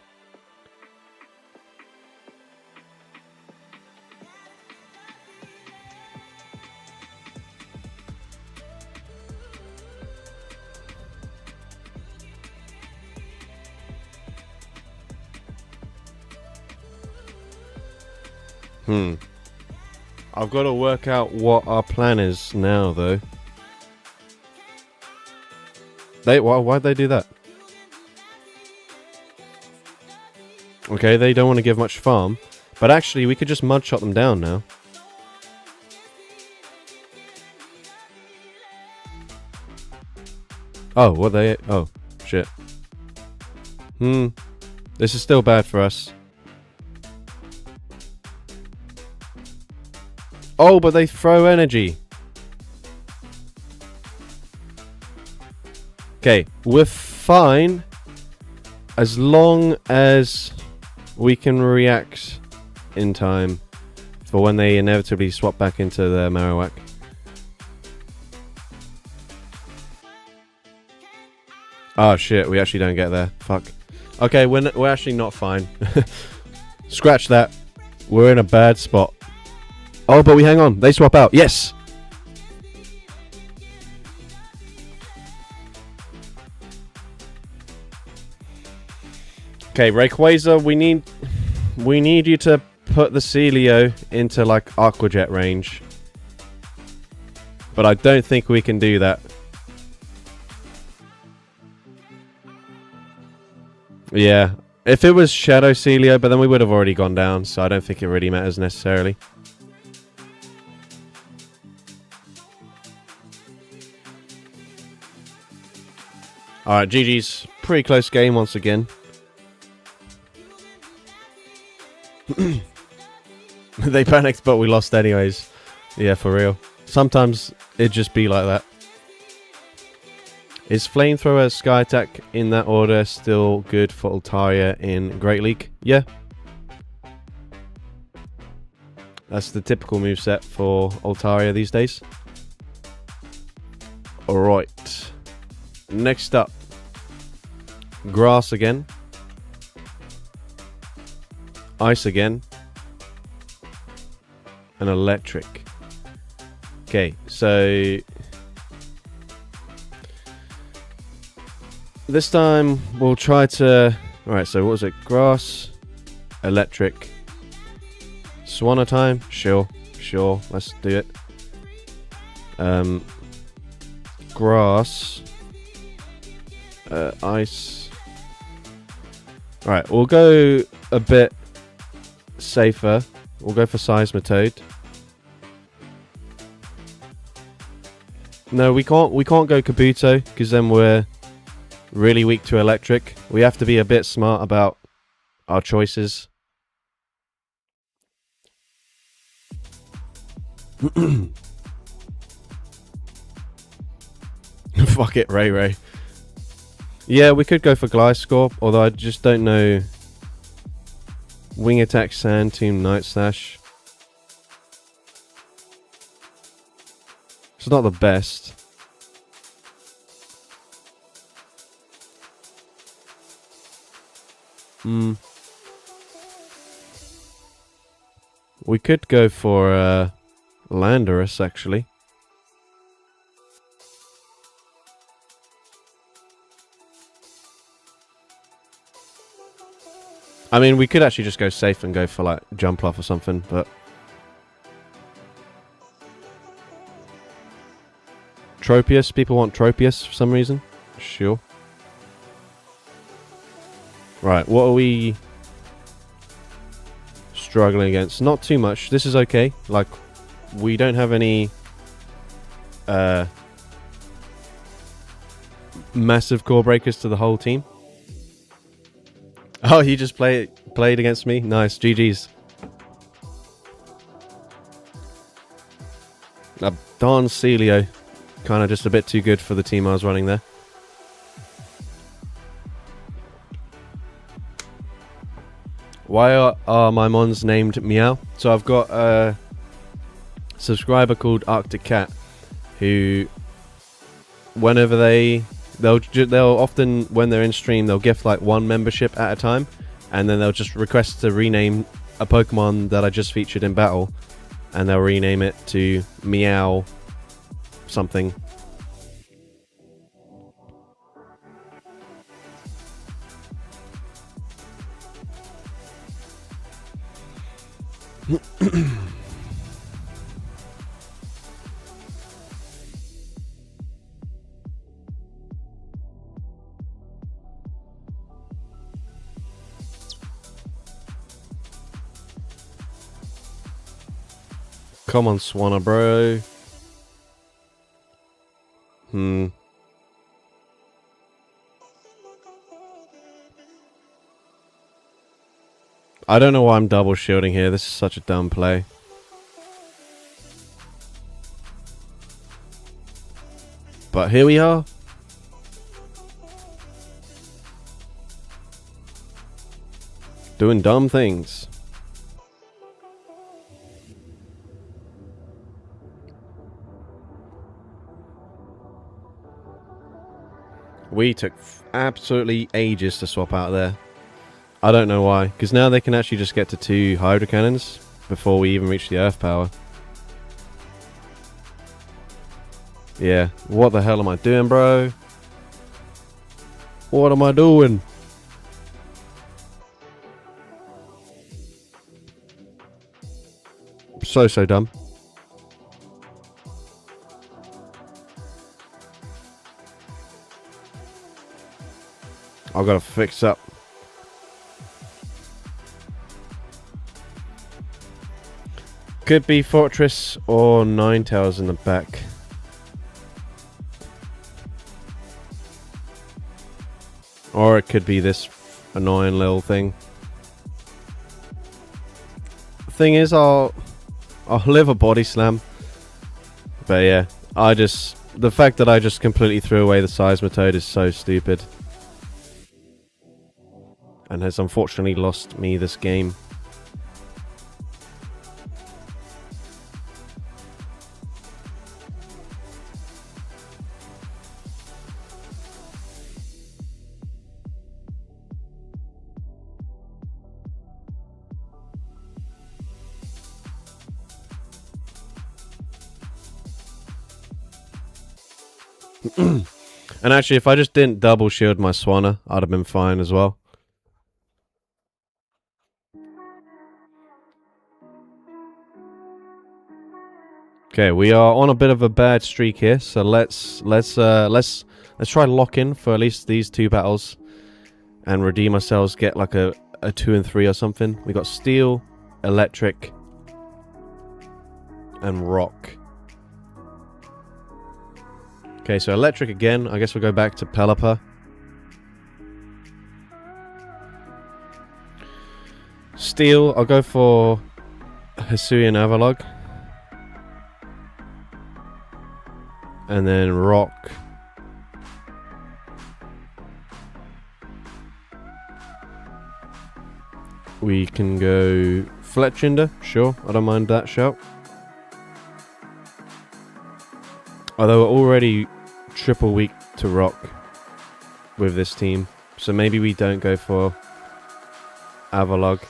I've got to work out what our plan is now, though. Why'd they do that? Okay, they don't want to give much farm. But actually, we could just mud shot them down now. Oh, what they... Oh, shit. This is still bad for us. Oh, but they throw energy. Okay, we're fine as long as we can react in time for when they inevitably swap back into the Marowak. Oh shit, we actually don't get there. Fuck. Okay, we're actually not fine. Scratch that. We're in a bad spot. Oh, but we hang on. They swap out. Yes! Okay, Rayquaza, we need you to put the Celio into like Aqua Jet range. But I don't think we can do that. Yeah. If it was Shadow Celio, but then we would have already gone down, so I don't think it really matters necessarily. Alright, GG's. Pretty close game once again. They panicked, but we lost anyways. Yeah, for real. Sometimes it just be like that. Is Flamethrower, Sky Attack in that order still good for Altaria in Great League? Yeah. That's the typical moveset for Altaria these days. Alright. Next up. Grass again. Ice again. And electric. Okay, so this time we'll try to... Alright, so what was it? Grass, electric, Swanna time? Sure, let's do it. Grass, ice. Alright, we'll go a bit safer. We'll go for Seismitoad. No, we can't go Kabuto, because then we're really weak to electric. We have to be a bit smart about our choices. Fuck it, Ray. Yeah, we could go for Gliscorp, although I just don't know. Wing Attack, Sand Tomb, Night Slash. It's not the best. We could go for Landorus, actually. I mean, we could actually just go safe and go for, like, Jump Off or something, but... Tropius. People want Tropius for some reason. Sure. Right, what are we struggling against? Not too much. This is okay. Like, we don't have any massive core breakers to the whole team. Oh, he just played against me? Nice, GG's. Darn Celio. Kind of just a bit too good for the team I was running there. Why are my mons named Meow? So I've got a subscriber called Arctic Cat, who, whenever they'll often, when they're in stream, they'll gift like one membership at a time, and then they'll just request to rename a Pokemon that I just featured in battle, and they'll rename it to Meow something. Come on, Swanna, bro. I don't know why I'm double shielding here. This is such a dumb play. But here we are. Doing dumb things. We took absolutely ages to swap out there. I don't know why, because now they can actually just get to 2 Hydro Cannons before we even reach the Earth Power. Yeah, what the hell am I doing, bro? What am I doing? So dumb. I've got to fix up. Could be Fortress or Ninetales in the back. Or it could be this annoying little thing. The thing is, I'll live a body slam. But yeah, the fact that I just completely threw away the Seismitoad is so stupid. And has unfortunately lost me this game. And actually, if I just didn't double shield my Swanna, I'd have been fine as well. Okay, we are on a bit of a bad streak here, so let's try lock in for at least these 2 battles and redeem ourselves. Get like a 2 and 3 or something. We got Steel, Electric, and Rock. Okay, so Electric again. I guess we'll go back to Pelipper. Steel, I'll go for Hisuian Avalog. And then Rock. We can go Fletchinder. Sure, I don't mind that shout. Although we're already triple weak to rock with this team. So maybe we don't go for Avalog.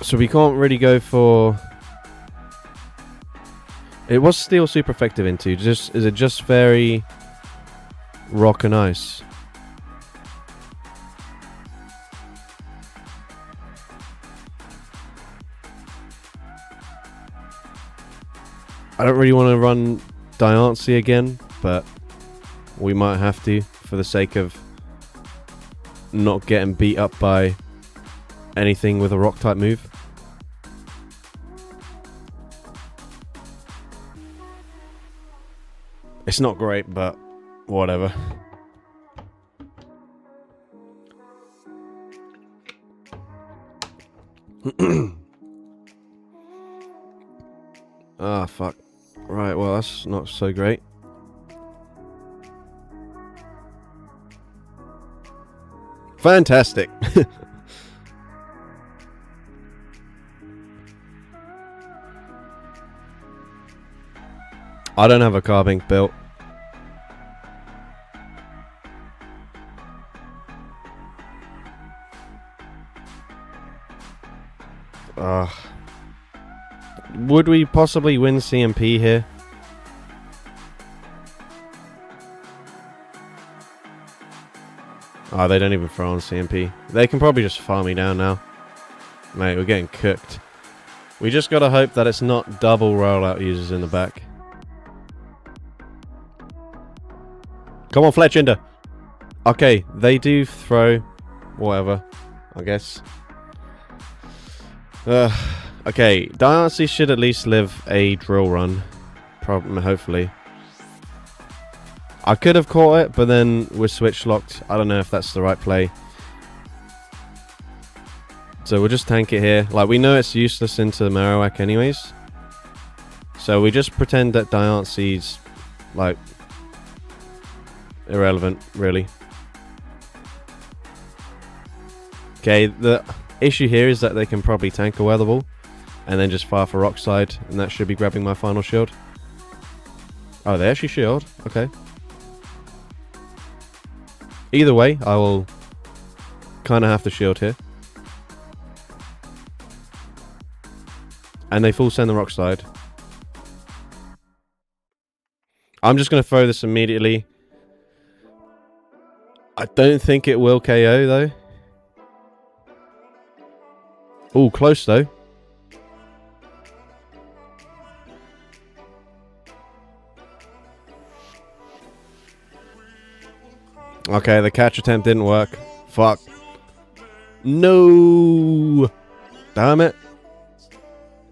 So we can't really go for... It was steel super effective into. Is it just very rock and ice? I don't really want to run Diancie again, but we might have to for the sake of not getting beat up by anything with a rock type move. It's not great, but whatever. Ah, fuck. Right, well, that's not so great. Fantastic. I don't have a Carbink built. Would we possibly win CMP here? Oh, they don't even throw on CMP. They can probably just farm me down now. Mate, we're getting cooked. We just gotta hope that it's not double rollout users in the back. Come on, Fletchinder. Okay, they do throw whatever, I guess. Okay, Diancie should at least live a drill run. Hopefully. I could have caught it, but then we're switch locked. I don't know if that's the right play. So we'll just tank it here. Like, we know it's useless into the Marowak anyways. So we just pretend that Diancie's, like, irrelevant, really. Okay, the issue here is that they can probably tank a weather ball and then just fire for rock side, and that should be grabbing my final shield. Oh, they actually shield. Okay. Either way, I will kind of have to shield here. And they full send the rock side. I'm just going to throw this immediately. I don't think it will KO though. Oh, close though. Okay, the catch attempt didn't work. Fuck. No. Damn it.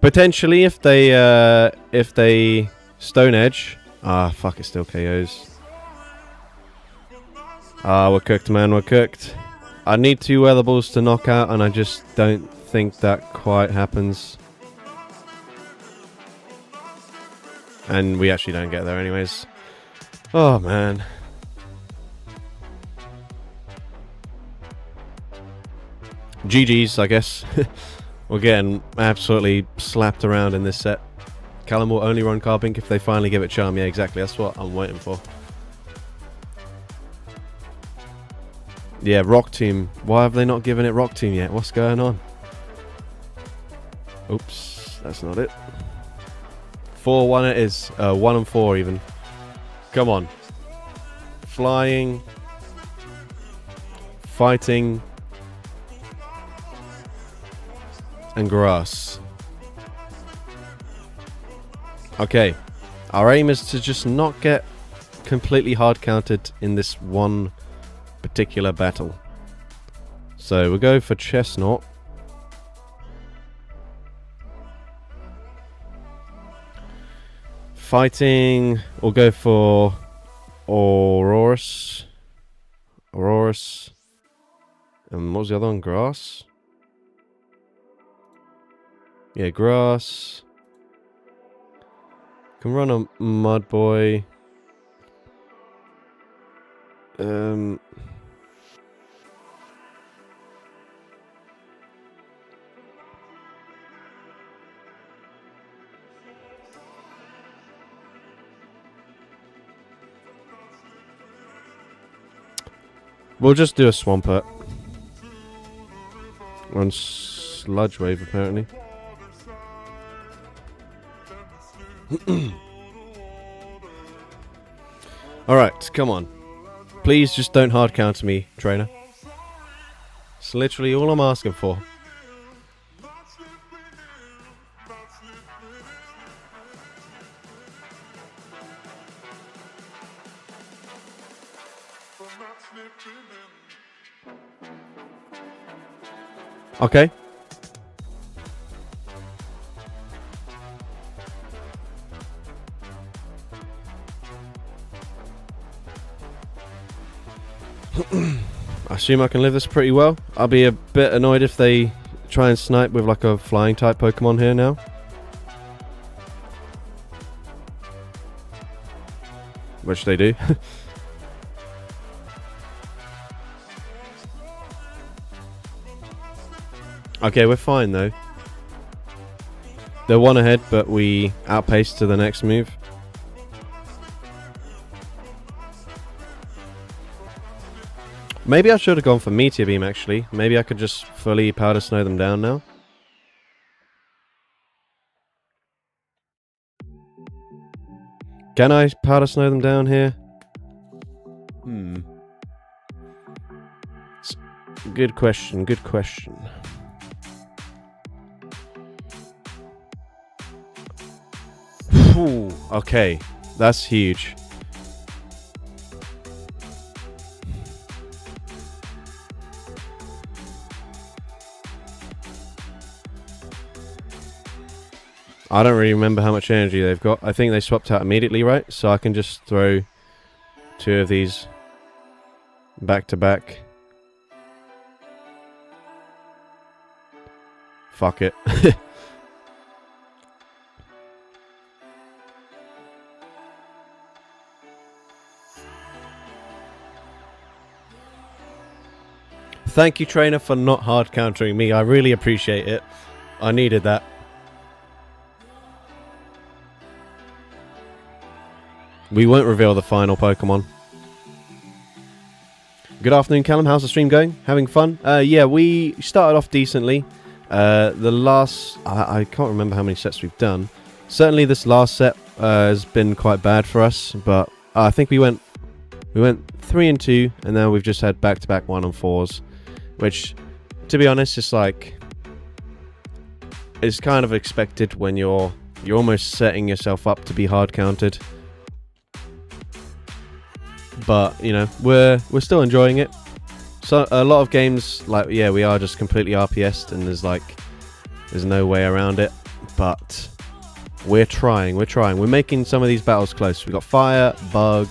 Potentially, if they Stone Edge. Ah, fuck! It still KOs. Ah, we're cooked, man. We're cooked. I need 2 weather balls to knock out, and I just don't think that quite happens. And we actually don't get there, anyways. Oh man. GG's, I guess. We're getting absolutely slapped around in this set. Callum will only run Carbink if they finally give it Charm. Yeah, exactly. That's what I'm waiting for. Yeah, Rock Tomb. Why have they not given it Rock Tomb yet? What's going on? Oops, that's not it. 4-1 it is. 1 and 4 even. Come on. Flying. Fighting. And grass. Okay. Our aim is to just not get completely hard counted in this one particular battle. So we'll go for Chestnut. Fighting, we'll go for Aurorus. And what was the other one? Grass? Yeah, grass. Can run a Mud Boy. We'll just do a Swampert. On Sludge Wave, apparently. Alright, come on. Please just don't hard counter me, trainer. It's literally all I'm asking for. Okay. I assume I can live this pretty well. I'll be a bit annoyed if they try and snipe with like a flying type Pokemon here now. Which they do. Okay, we're fine though. They're one ahead, but we outpaced to the next move. Maybe I should have gone for Meteor Beam actually. Maybe I could just fully Powder Snow them down now. Can I Powder Snow them down here? Good question, good question. Ooh, okay, that's huge. I don't really remember how much energy they've got. I think they swapped out immediately, right? So I can just throw 2 of these back to back. Fuck it. Thank you, trainer, for not hard countering me. I really appreciate it. I needed that. We won't reveal the final Pokemon. Good afternoon, Callum. How's the stream going? Having fun? Yeah, we started off decently. The last... I can't remember how many sets we've done. Certainly this last set has been quite bad for us, but I think we went 3 and 2, and then we've just had back-to-back 1 and 4s. Which, to be honest, it's like... It's kind of expected when you're almost setting yourself up to be hard counted. But, you know, we're still enjoying it. So a lot of games, like, yeah, we are just completely RPS'd and there's no way around it. But we're trying. We're making some of these battles close. We've got Fire, Bug,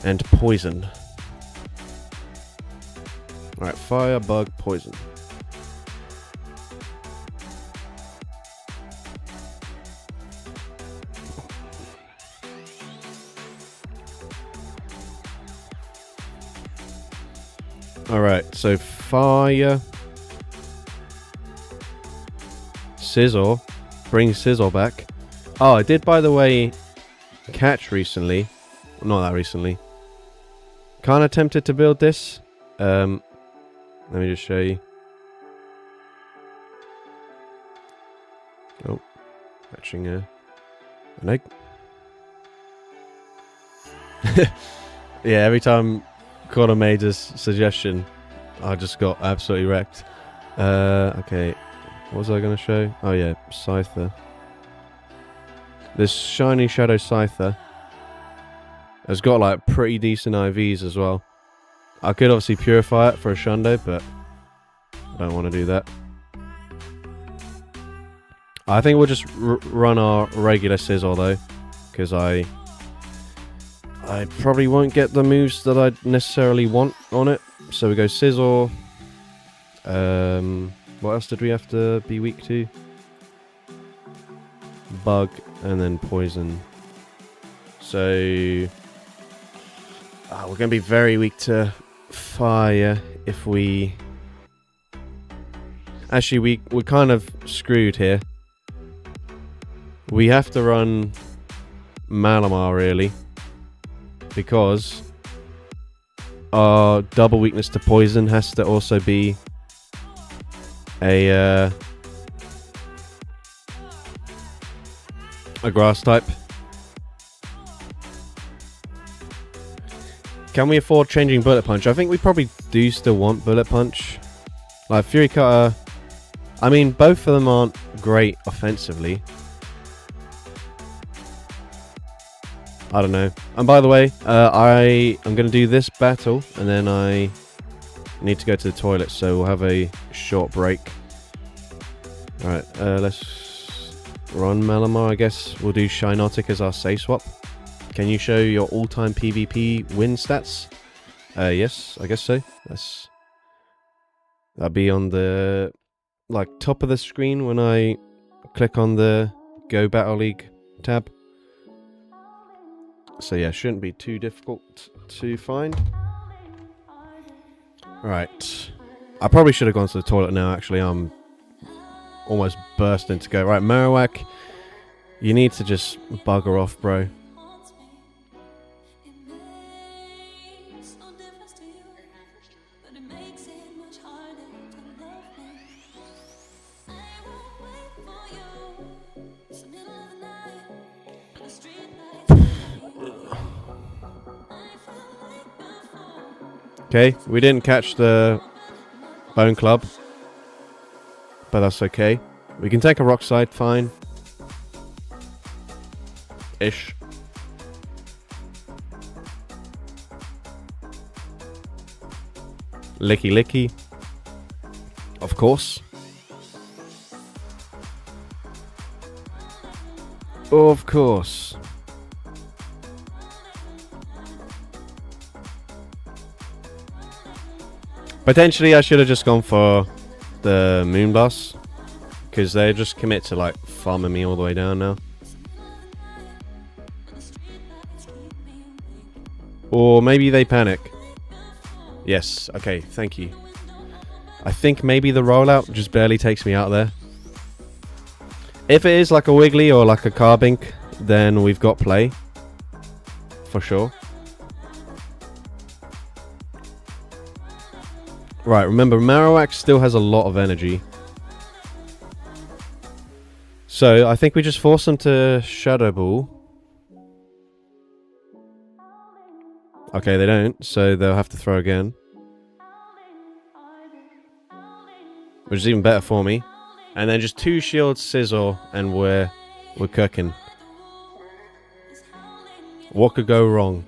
and Poison. Alright, Fire, Bug, Poison. Alright, so Fire. Sizzle. Bring Sizzle back. Oh, I did, by the way, catch recently. Well, not that recently. Kind of tempted to build this. Let me just show you. Oh, catching an egg. Yeah, every time Connor made this suggestion, I just got absolutely wrecked. Okay, what was I going to show? Oh yeah, Scyther. This shiny Shadow Scyther has got like pretty decent IVs as well. I could obviously purify it for a Shundo, but I don't want to do that. I think we'll just run our regular Sizzle though, because I probably won't get the moves that I necessarily want on it. So we go Sizzle. What else did we have to be weak to? Bug and then Poison. So we're going to be very weak to Fire if we... Actually, we're kind of screwed here. We have to run Malamar, really. Because our double weakness to poison has to also be a grass type. Can we afford changing Bullet Punch? I think we probably do still want Bullet Punch. Like Fury Cutter, I mean, both of them aren't great offensively. I don't know. And by the way, I'm going to do this battle, and then I need to go to the toilet, so we'll have a short break. Alright, let's run Malamar, I guess. We'll do Shinotic as our safe swap. Can you show your all-time PvP win stats? Yes, I guess so. That'll be on the top of the screen when I click on the Go Battle League tab. So yeah, shouldn't be too difficult to find. Right. I probably should have gone to the toilet now, actually. I'm almost bursting to go. Right, Marowak, you need to just bugger off, bro. Okay, we didn't catch the Bone Club, but that's okay. We can take a Rock Slide, fine. Ish. Licky Licky. Of course. Of course. Potentially, I should have just gone for the Moonblast, because they just commit to like farming me all the way down now. Or maybe they panic. Yes, okay, thank you. I think maybe the rollout just barely takes me out there. If it is like a Wiggly or like a Carbink, then we've got play. For sure. Right, remember, Marowak still has a lot of energy. So, I think we just force them to Shadow Ball. Okay, they don't, so they'll have to throw again. Which is even better for me. And then just 2 shields, Scizor, and we're cooking. What could go wrong?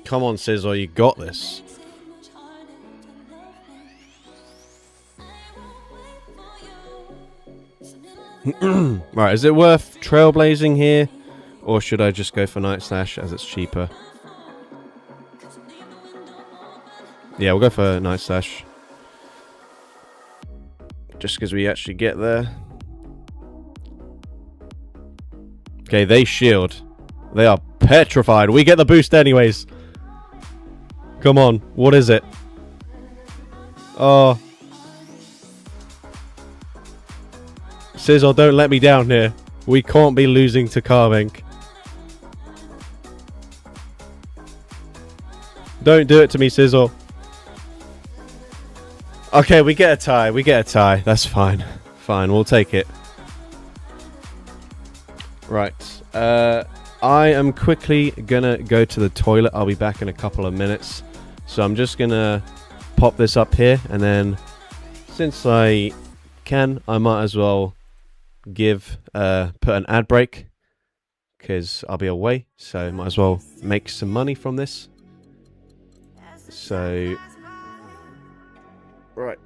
Come on, Scizor, you got this. Right, is it worth trailblazing here? Or should I just go for Night Slash as it's cheaper? Yeah, we'll go for Night Slash. Just because we actually get there. Okay, they shield. They are petrified. We get the boost anyways. Come on, what is it? Oh. Scizor, don't let me down here. We can't be losing to Carbink. Don't do it to me, Scizor. Okay, we get a tie. We get a tie. That's fine. Fine, we'll take it. Right. I am quickly gonna go to the toilet. I'll be back in a couple of minutes. So I'm just gonna pop this up here, and then since I can, I might as well put an ad break, because I'll be away, so might as well make some money from this. So right.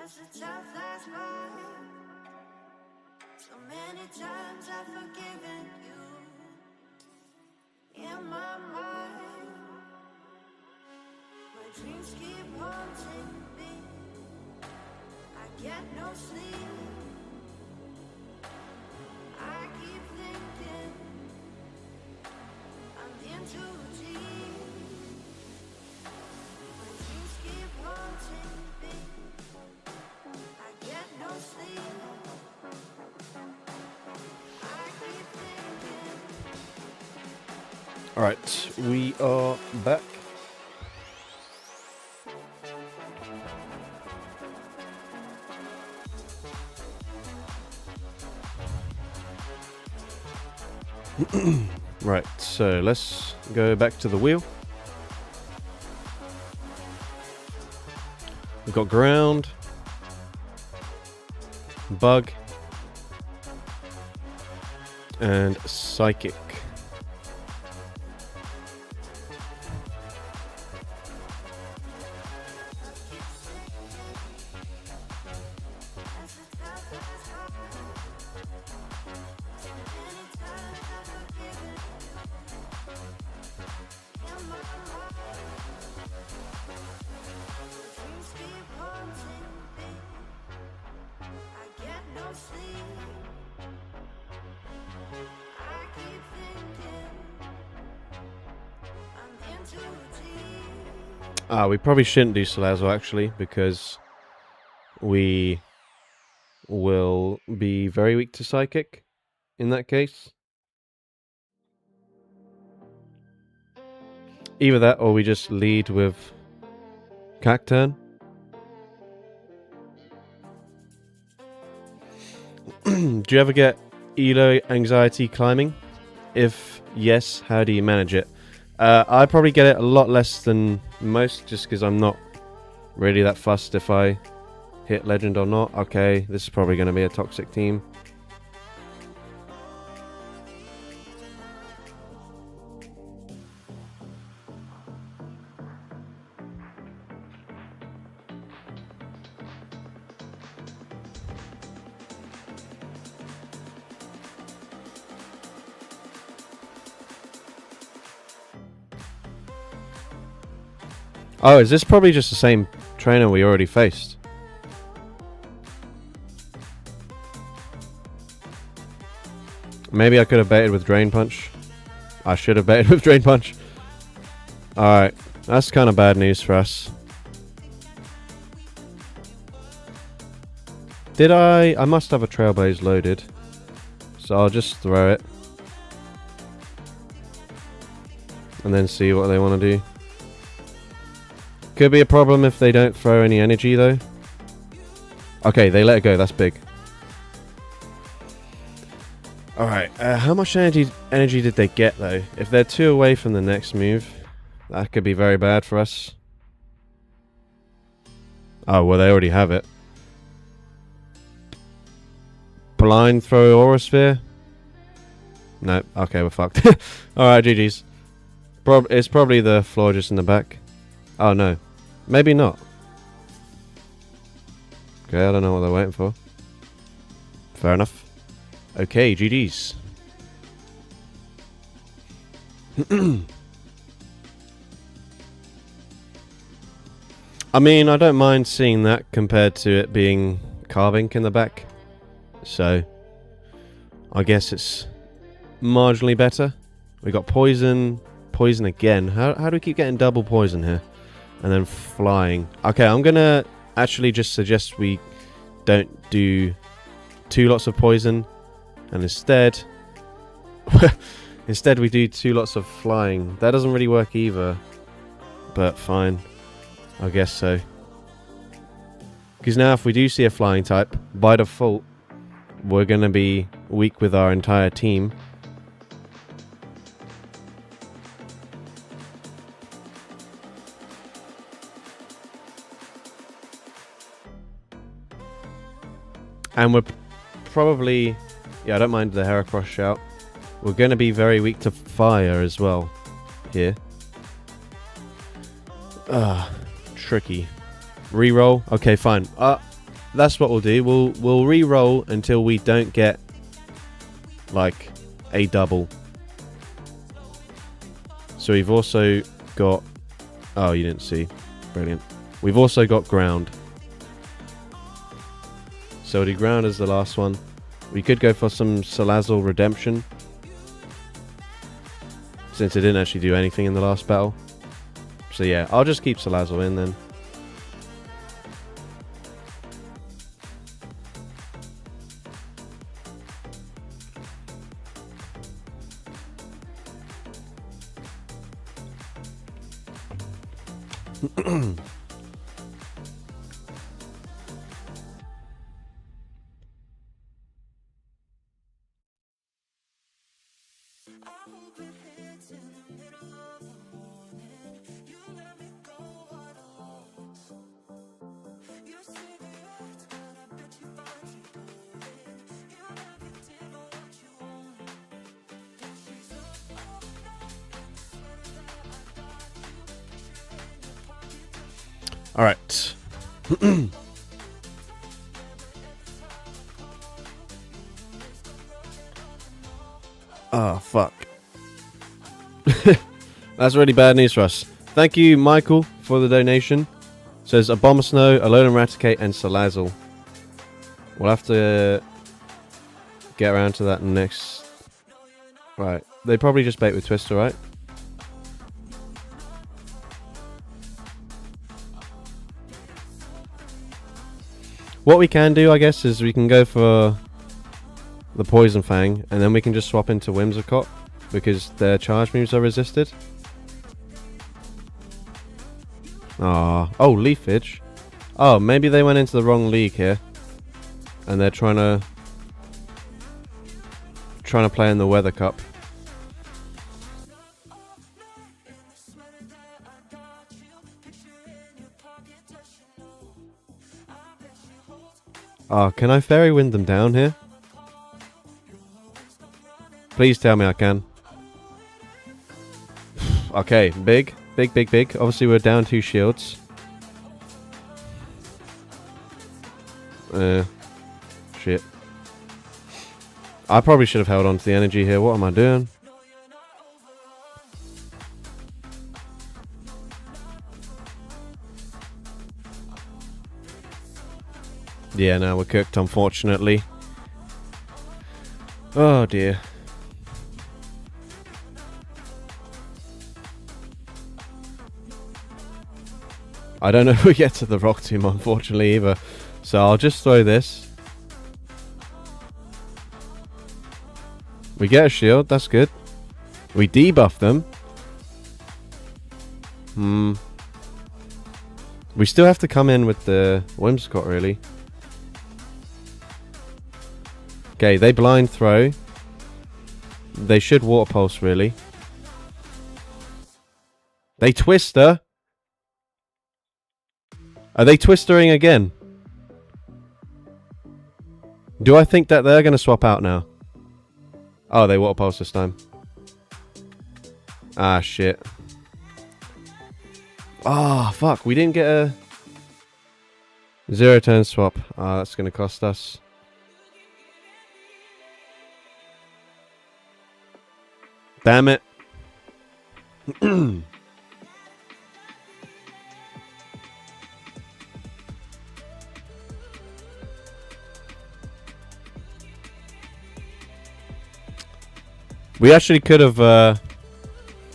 As the time flies by, so many times I've forgiven you. In my mind, my dreams keep haunting me. I get no sleep. I keep thinking I'm in too deep. My dreams keep haunting me. I get no sleep. I keep thinking. All right, we are back. Right, so let's go back to the wheel. We've got ground, bug, and psychic. We probably shouldn't do Salazzle actually, because we will be very weak to Psychic in that case. Either that or we just lead with Cacturn. Do you ever get Elo anxiety climbing? If yes, how do you manage it? I probably get it a lot less than most, just because I'm not really that fussed if I hit Legend or not. Okay, this is probably going to be a toxic team. Oh, is this probably just the same trainer we already faced? Maybe I could have baited with Drain Punch. I should have baited with Drain Punch. Alright, that's kind of bad news for us. Did I must have a Trailblaze loaded. So I'll just throw it. And then see what they want to do. Could be a problem if they don't throw any energy though. Okay, they let it go. That's big. Alright, how much energy did they get though? If they're 2 away from the next move, That could be very bad for us. Oh, well, they already have it. Blind throw aura sphere? No. Okay, we're fucked. Alright, GG's. It's probably the floor just in the back. Oh, no. Maybe not. Okay, I don't know what they're waiting for. Fair enough. Okay, GG's. I mean, I don't mind seeing that compared to it being Carbink in the back. So, I guess it's marginally better. We got poison, poison again. How do we keep getting double poison here? And then flying. Okay, I'm gonna actually just suggest we don't do 2 lots of poison, and instead we do 2 lots of flying. That doesn't really work either, but fine, I guess so. Because now if we do see a flying type, by default we're gonna be weak with our entire team. And we're probably... yeah, I don't mind the Heracross shout. We're going to be very weak to fire as well here. Tricky. Reroll? Okay, fine. That's what we'll do. We'll re-roll until we don't get, like, a double. So we've also got... oh, you didn't see. Brilliant. We've also got ground. So the ground is the last one. We could go for some Salazzle Redemption, since it didn't actually do anything in the last battle. So yeah, I'll just keep Salazzle in then. Alright. Oh, fuck. That's really bad news for us. Thank you, Michael, for the donation. Says Abomasnow, Alolan Raticate, and Salazzle. We'll have to get around to that next. Right. They probably just bait with Twister, right? What we can do, I guess, is we can go for the Poison Fang, and then we can just swap into Whimsicott, because their charge moves are resisted. Ah, oh, Leafage. Oh, maybe they went into the wrong league here, and they're trying to play in the Weather Cup. Oh, can I Fairy Wind them down here? Please tell me I can. Okay, big. Obviously we're down 2 shields. Shit. I probably should have held on to the energy here. What am I doing? Yeah, no, we're cooked, unfortunately. Oh, dear. I don't know if we get to the Rock Tomb, unfortunately, either. So I'll just throw this. We get a shield, that's good. We debuff them. We still have to come in with the Whimsicott, really. Okay, they blind throw. They should Water Pulse, really. They twister. Are they twistering again? Do I think that they're going to swap out now? Oh, they water pulse this time. Ah, shit. Ah, oh, fuck. We didn't get a 0-turn swap. Ah, that's going to cost us. Damn it. We actually could have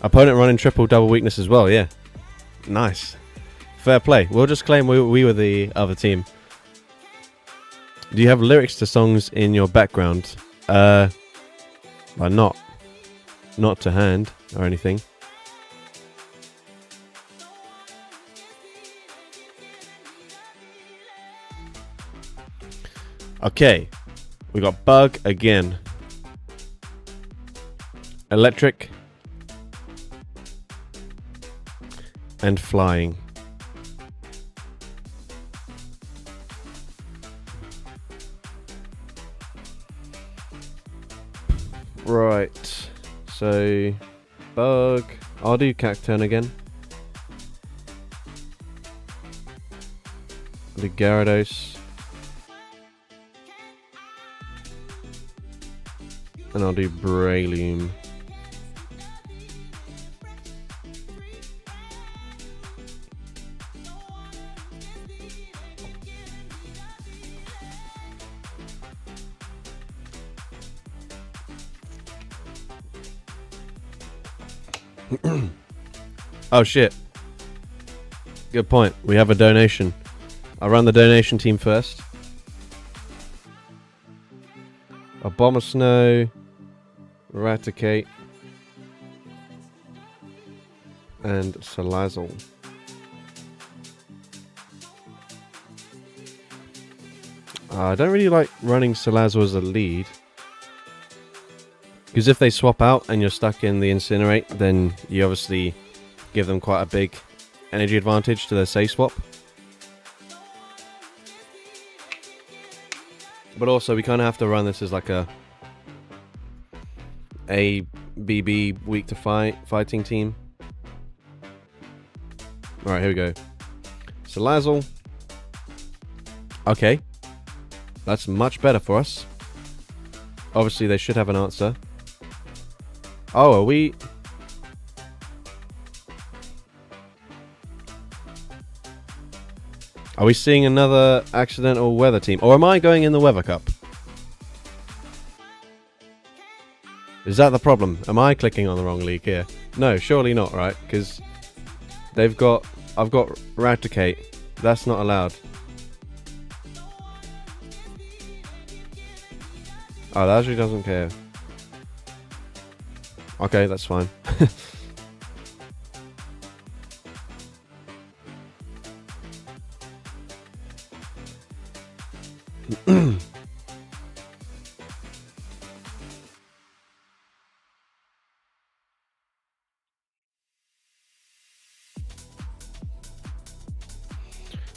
opponent running triple double weakness as well, yeah. Nice. Fair play. We'll just claim we were the other team. Do you have lyrics to songs in your background? Well, not to hand or anything. Okay. We got bug again. Electric. And flying. Right. So, bug. I'll do Cacturn again. I'll do Gyarados. And I'll do Breloom. Oh shit. Good point. We have a donation. I'll run the donation team first. Abomasnow, Raticate, and Salazzle. I don't really like running Salazzle as a lead. Because if they swap out and you're stuck in the Incinerate, then you obviously give them quite a big energy advantage to their safe swap. But also, we kind of have to run this as like a BB weak to fighting team. Alright, here we go. Salazzle. Okay. That's much better for us. Obviously, they should have an answer. Oh, are we... Are we seeing another accidental weather team? Or am I going in the Weather Cup? Is that the problem? Am I clicking on the wrong league here? No, surely not, right? Because they've got... I've got Raticate. That's not allowed. Oh, that actually doesn't care. Okay, that's fine.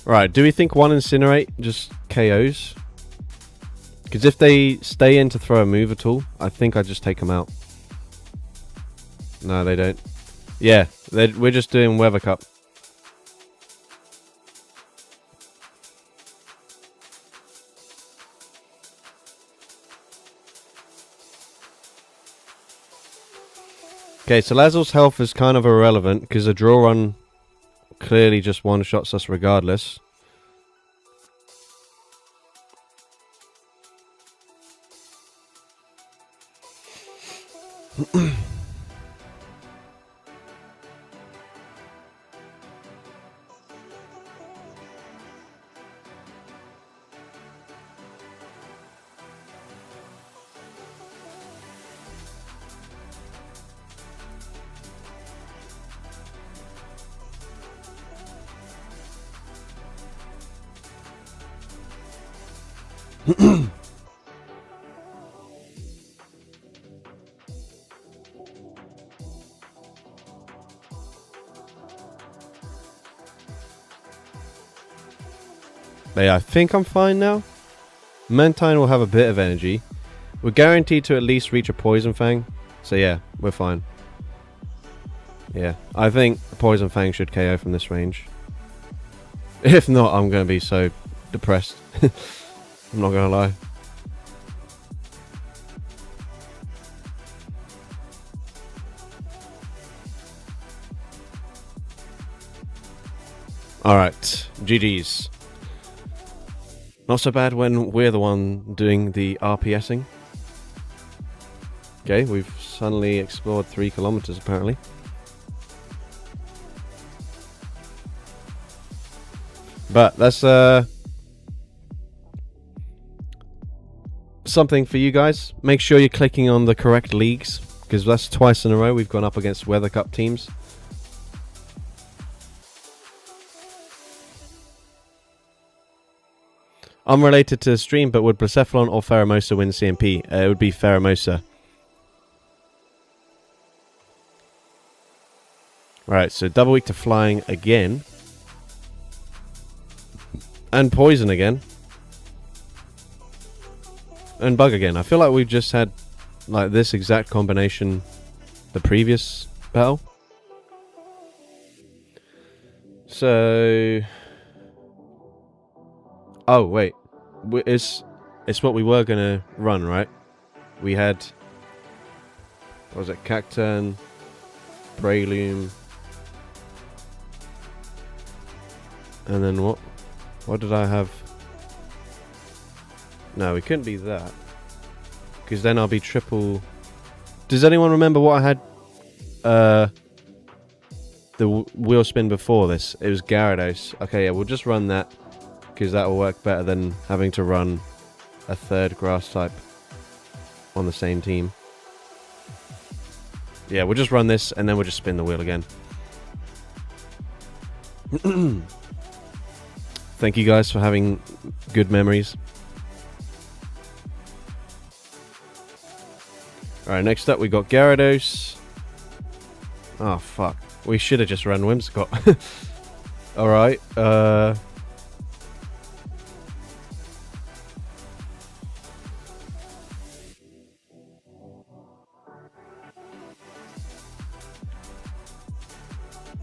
Right, do we think one Incinerate just KOs? Because if they stay in to throw a move at all, I think I just take them out. No, they don't. Yeah, we're just doing Weather Cup. Okay, so Salazzle's health is kind of irrelevant because a draw run clearly just one-shots us regardless. But yeah, I think I'm fine now. Mantine will have a bit of energy. We're guaranteed to at least reach a Poison Fang. So yeah, we're fine. Yeah, I think Poison Fang should KO from this range. If not, I'm going to be so depressed. I'm not going to lie. Alright, GG's. Not so bad when we're the one doing the RPSing. Okay, we've suddenly explored 3 kilometers apparently. But that's something for you guys. Make sure you're clicking on the correct leagues, because that's twice in a row we've gone up against Weather Cup teams. Unrelated to the stream, but would Blacephalon or Pheromosa win CMP? It would be Pheromosa. Right, so double weak to flying again. And poison again. And bug again. I feel like we've just had like this exact combination the previous battle. So... Oh, wait. It's what we were going to run, right? We had... What was it? Cacturn, Breloom. And then what? What did I have? No, we couldn't be that. Because then I'll be triple... Does anyone remember what I had? The wheel spin before this. It was Gyarados. Okay, yeah, we'll just run that. Because that will work better than having to run a third grass type on the same team. Yeah, we'll just run this and then we'll just spin the wheel again. Thank you guys for having good memories. Alright, next up we got Gyarados. Oh, fuck. We should have just run Whimsicott. Alright,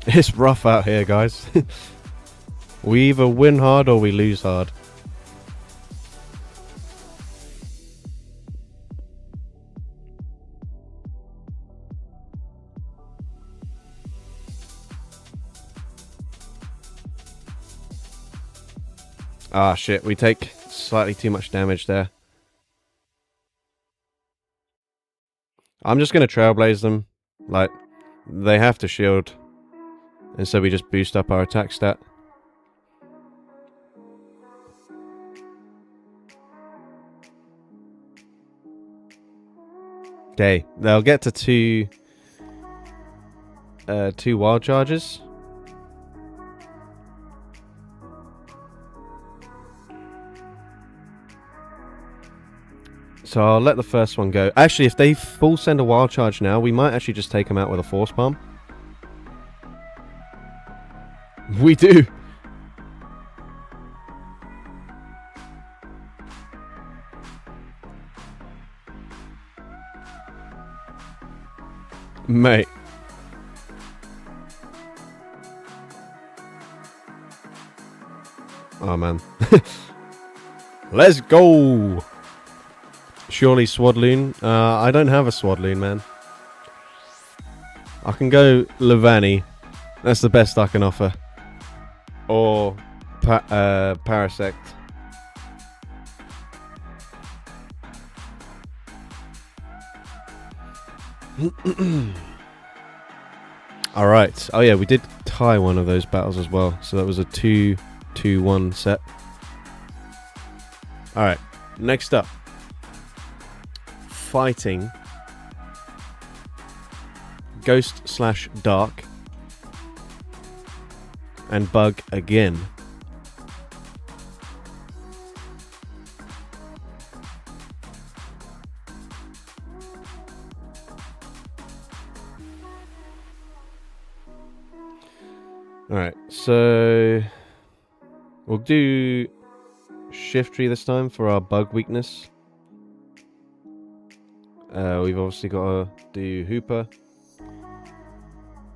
it's rough out here, guys. We either win hard or we lose hard. Ah, shit. We take slightly too much damage there. I'm just going to Trailblaze them. Like, they have to shield. And so we just boost up our attack stat. Okay, they'll get to two wild charges. So I'll let the first one go. Actually, if they full send a wild charge now, we might actually just take them out with a force palm. We do. Mate. Oh, man. Let's go. Surely Swadloon. I don't have a Swadloon, man. I can go Levani. That's the best I can offer. Or Parasect. Alright. Oh yeah, we did tie one of those battles as well. So that was a 2-2-1 set. Alright. Next up. Fighting. Ghost/Dark. And Bug again. Alright, so we'll do shift tree this time for our bug weakness. We've obviously got to do Hooper.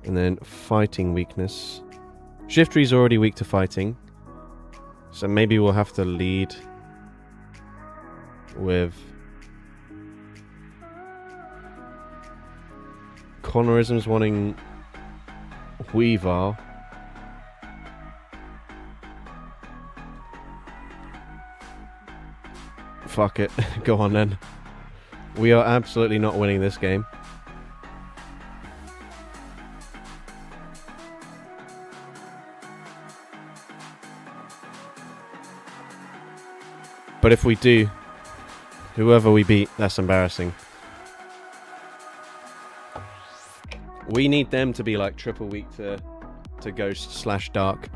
And then fighting weakness. Shift tree's already weak to fighting. So maybe we'll have to lead with Connorism's wanting Weavile. Fuck it. Go on then. We are absolutely not winning this game. But if we do, whoever we beat, that's embarrassing. We need them to be like triple weak to Ghost / Dark.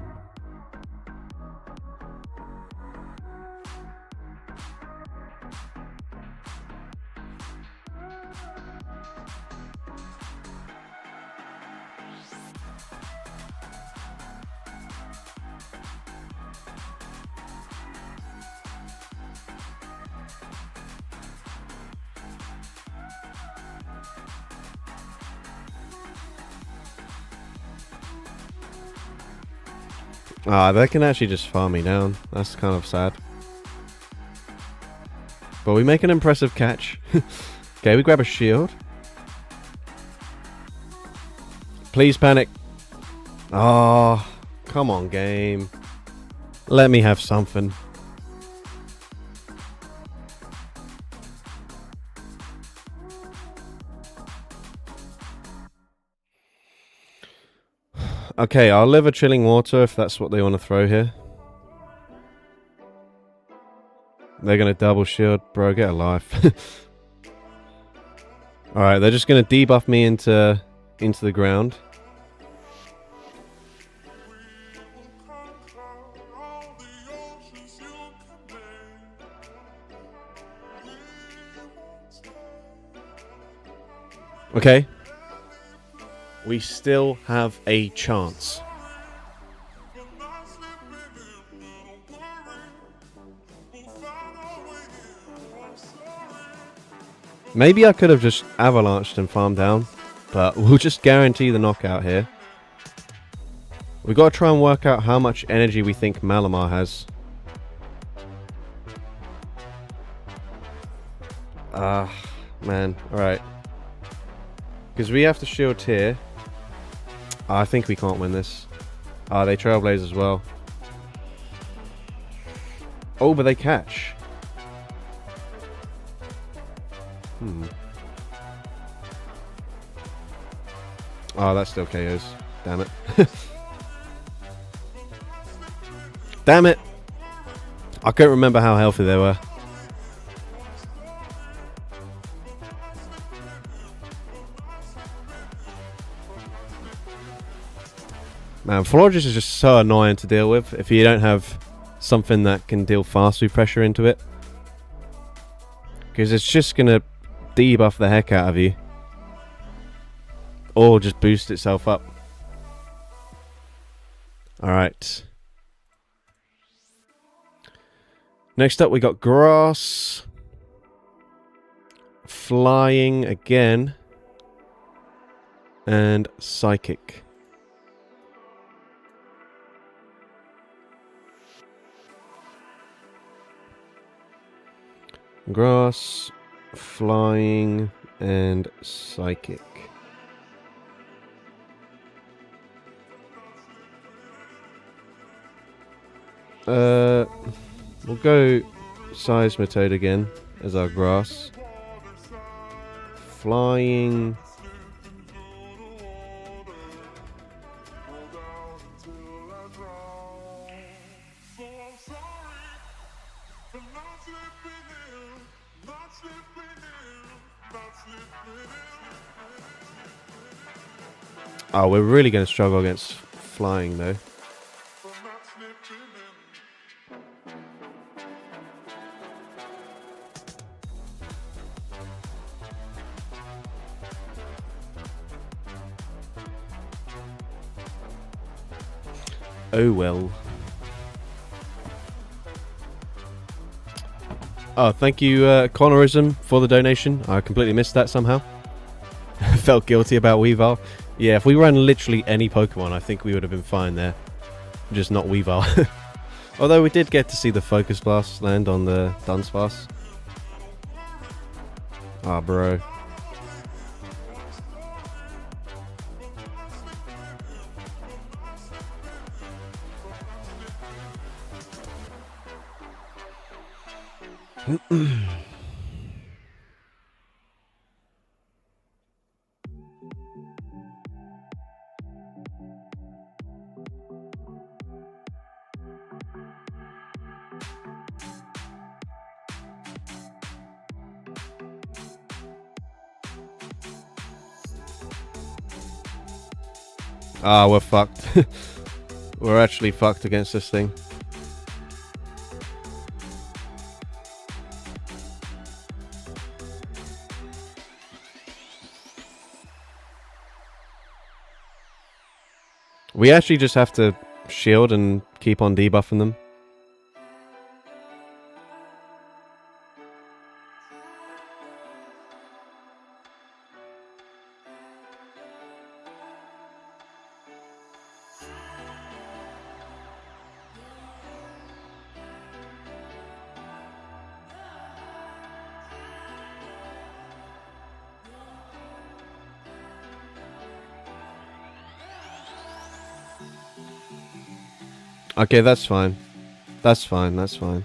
Ah, they can actually just farm me down. That's kind of sad. But we make an impressive catch. Okay, we grab a shield. Please panic. Oh, come on, game. Let me have something. Okay, I'll live a chilling water if that's what they want to throw here. They're going to double shield. Bro, get a life. Alright, they're just going to debuff me into the ground. Okay. We still have a chance. Maybe I could have just avalanched and farmed down, but we'll just guarantee the knockout here. We've got to try and work out how much energy we think Malamar has. Man, alright. Because we have to shield here. I think we can't win this. They trailblaze as well. Oh, but they catch. Oh, that still KOs. Damn it. Damn it. I couldn't remember how healthy they were. Man, Florges is just so annoying to deal with if you don't have something that can deal fast with pressure into it. Because it's just going to debuff the heck out of you. Or just boost itself up. Alright. Next up we got Grass. Flying again. And Psychic. Grass, Flying, and Psychic. We'll go Seismitoad again as our Grass. Flying. Oh, we're really going to struggle against Flying though. Oh well. Oh, thank you, Connorism, for the donation. I completely missed that somehow. Felt guilty about Weavile. Yeah, if we ran literally any Pokemon, I think we would have been fine there. Just not Weavile. Although we did get to see the Focus Blast land on the Dunsparce. Ah, bro. Ah, we're fucked. We're actually fucked against this thing. We actually just have to shield and keep on debuffing them. Okay, that's fine. That's fine, that's fine.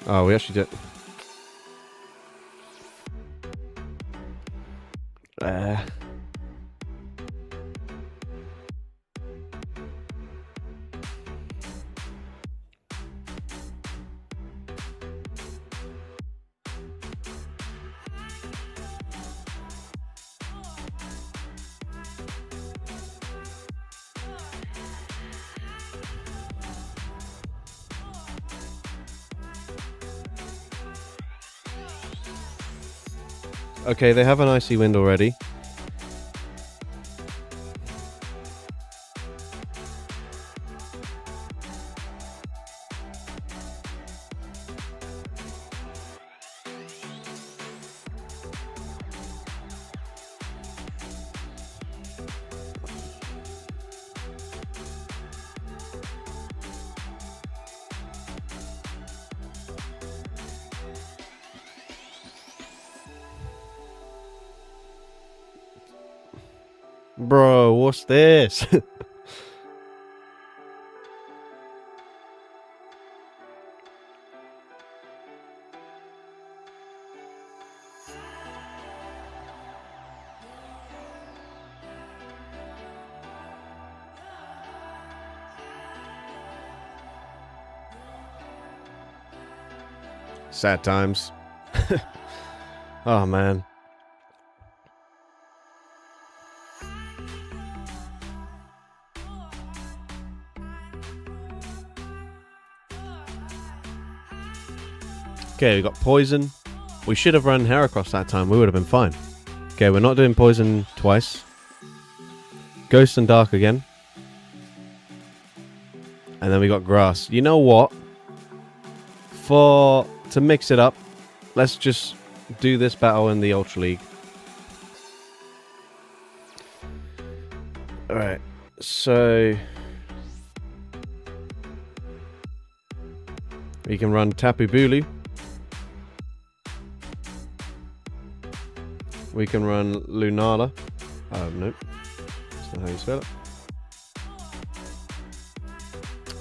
Oh, we actually did. Okay, they have an Icy Wind already. Bro, what's this? Sad times. Oh, man. Okay, we got Poison. We should have run Heracross that time. We would have been fine. Okay, we're not doing Poison twice. Ghost and Dark again. And then we got Grass. You know what? To mix it up, let's just do this battle in the Ultra League. Alright, so we can run Tapu Bulu. We can run Lunala. Nope. That's not how you spell it.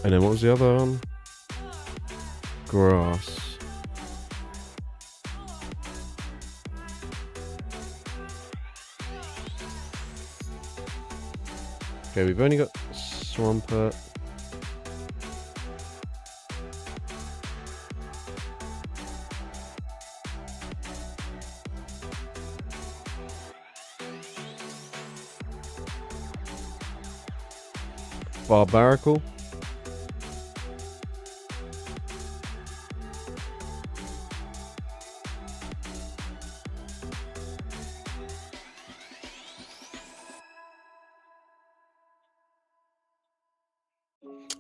And then what was the other one? Grass. Okay, we've only got Swampert. Barbaracle.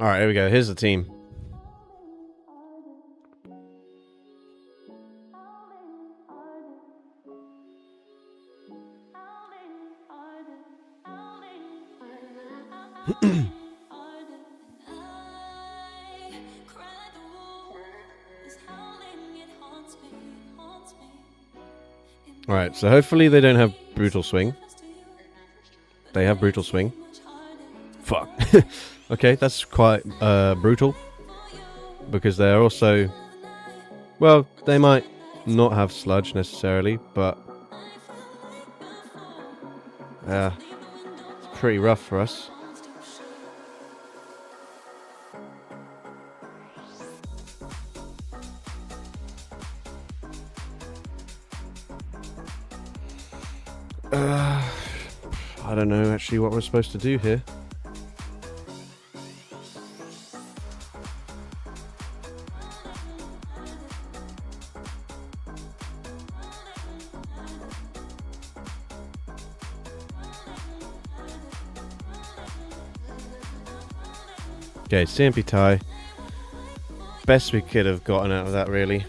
Alright, here we go. Here's the team. Alright, so hopefully they don't have brutal swing. They have brutal swing. Fuck. Okay, that's quite brutal. Because they're also... Well, they might not have sludge necessarily, but... Yeah, it's pretty rough for us. I don't know actually what we're supposed to do here. Okay, CMP tie. Best we could have gotten out of that, really.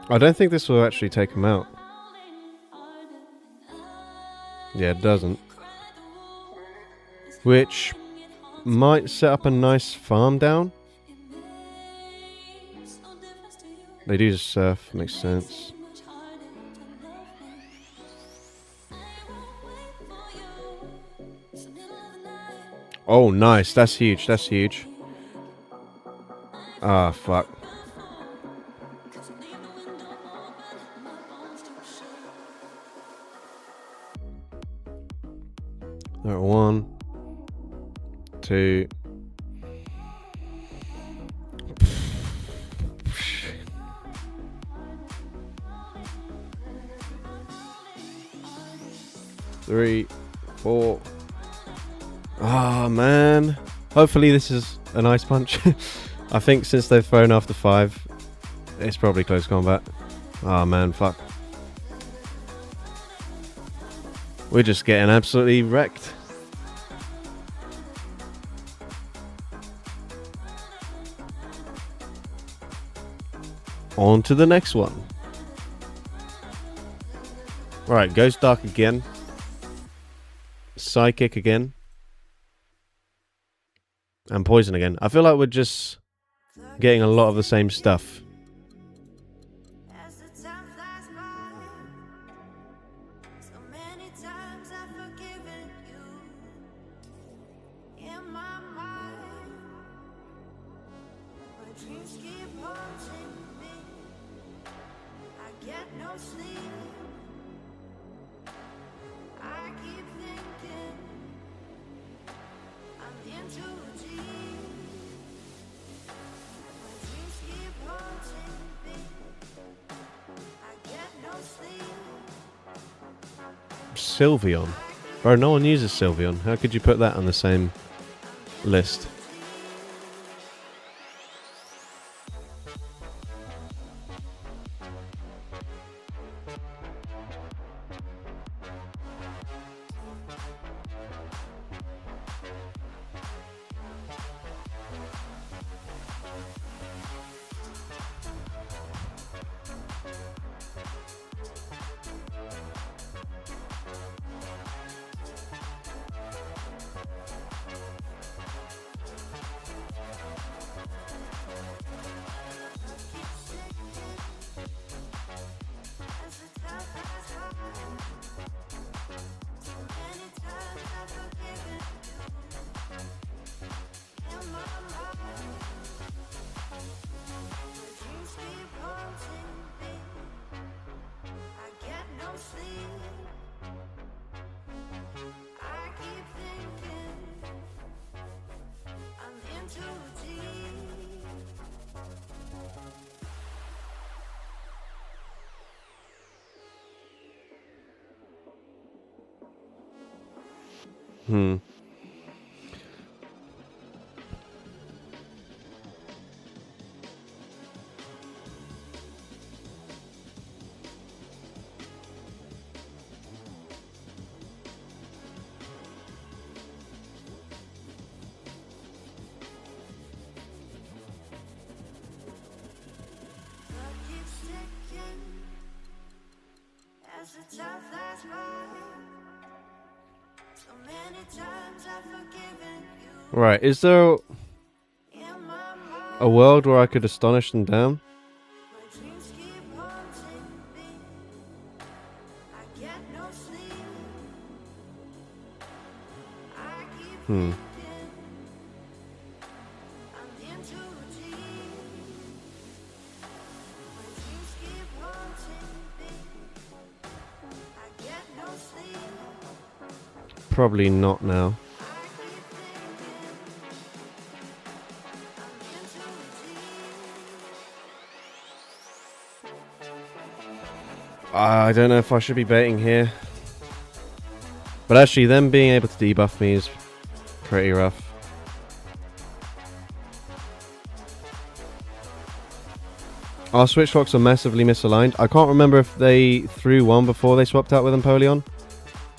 I don't think this will actually take him out. Yeah, it doesn't. Which might set up a nice farm down. They do just surf, makes sense. Oh, nice. That's huge. That's huge. Ah, fuck. There, 1, 2. Three, 4. Ah, man. Hopefully this is a nice punch. I think since they've thrown after 5, it's probably close combat. Ah, man, fuck. We're just getting absolutely wrecked. On to the next one. Right, Ghost Dark again. Psychic again. And Poison again. I feel like we're just getting a lot of the same stuff. As the time flies by, so many times I've forgiven you. In my mind, my dreams keep haunting me. I get no sleep. I keep thinking I'm in too deep. My dreams keep haunting me. I get no sleep. Sylveon. Bro, no one uses Sylveon. How could you put that on the same list? Hmm. Clock keeps ticking as the time flies by. So many times I've forgiven you Right, is there in my mind. a world where I could astonish them down? My dreams keep haunting me. I get no sleep. I keep Hmm. thinking I'm in too deep. My dreams keep haunting me. I get no sleep. Probably not now. I keep thinking I'm in too deep. I don't know if I should be baiting here. But actually, them being able to debuff me is pretty rough. Our switch locks are massively misaligned. I can't remember if they threw one before they swapped out with Empoleon.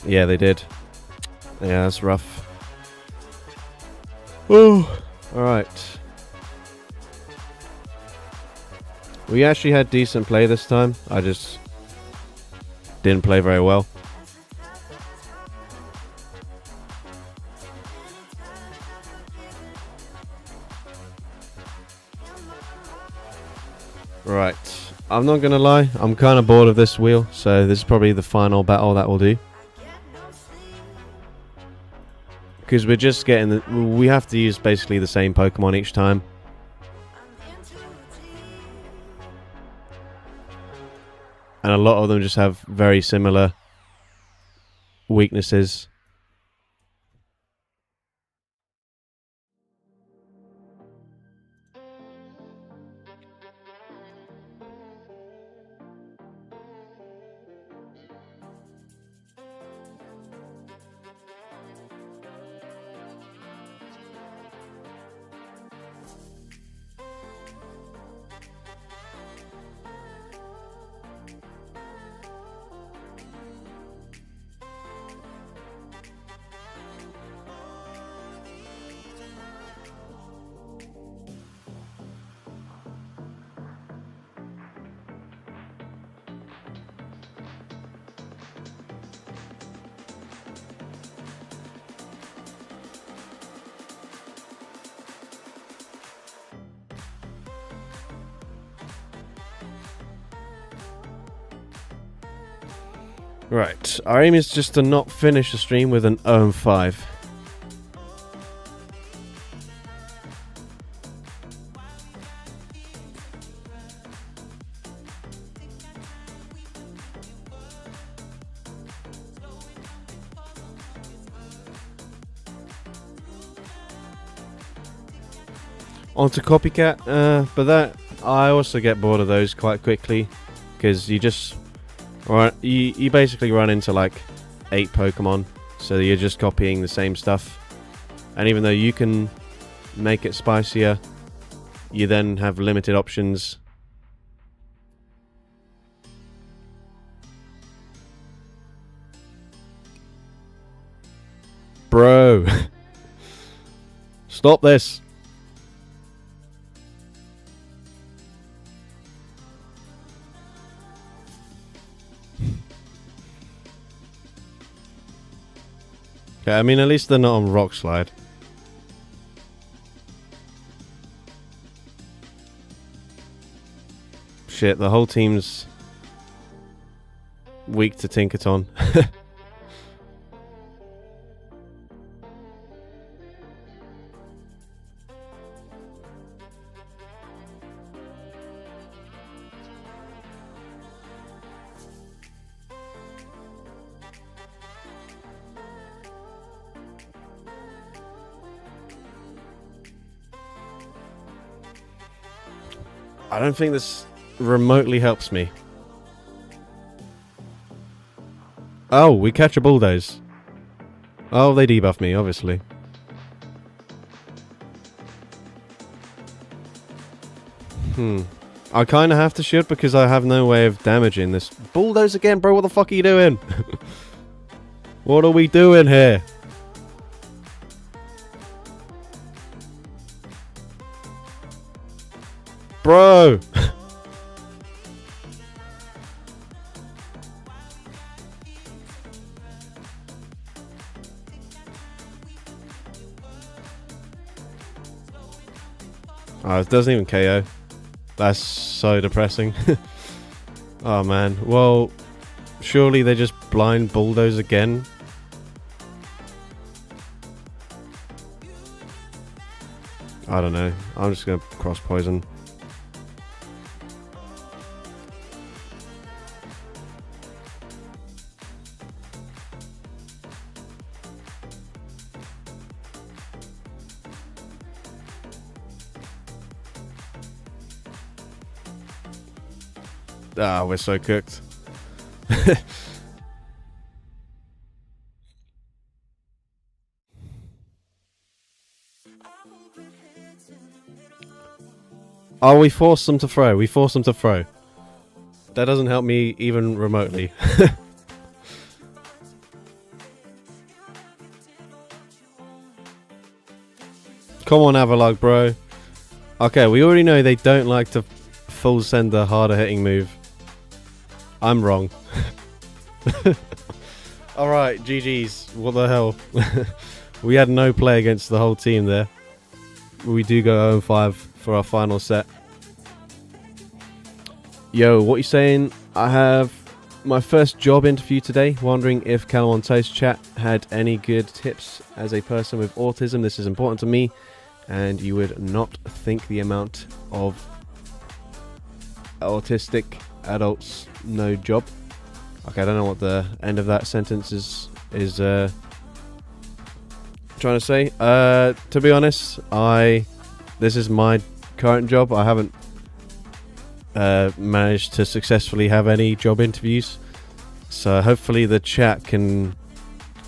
Yeah, they did. Yeah, that's rough. Oh, alright. We actually had decent play this time. I just didn't play very well. Right, I'm not gonna lie, I'm kind of bored of this wheel, so this is probably the final battle that we'll do. Because we're just getting we have to use basically the same Pokemon each time. And a lot of them just have very similar weaknesses. Right, our aim is just to not finish the stream with an 0-5. Onto Copycat, but that I also get bored of those quite quickly because you just you basically run into like 8 Pokemon, so you're just copying the same stuff. And even though you can make it spicier, you then have limited options. Bro, stop this. Okay, I mean, at least they're not on Rock Slide. Shit, the whole team's weak to Tinkaton. I don't think this remotely helps me. Oh, we catch a Bulldoze. Oh, they debuffed me, obviously. I kind of have to shoot because I have no way of damaging this. Bulldoze again, bro. What the fuck are you doing? What are we doing here? Bro! Oh, it doesn't even KO. That's so depressing. Oh man. Well, surely they just blind bulldoze again. I don't know. I'm just gonna cross poison. Ah, we're so cooked. Oh, we forced them to throw. We forced them to throw. That doesn't help me even remotely. Come on, Avalog, bro. Okay, we already know they don't like to full send a harder hitting move. I'm wrong. Alright, GG's. What the hell? We had no play against the whole team there. We do go 0-5 for our final set. Yo, what you saying? I have my first job interview today. Wondering if CallumOnToast chat had any good tips as a person with autism. This is important to me, and you would not think the amount of autistic adults no job. Okay, I don't know what the end of that sentence is trying to say. To be honest, this is my current job. I haven't managed to successfully have any job interviews, so hopefully the chat can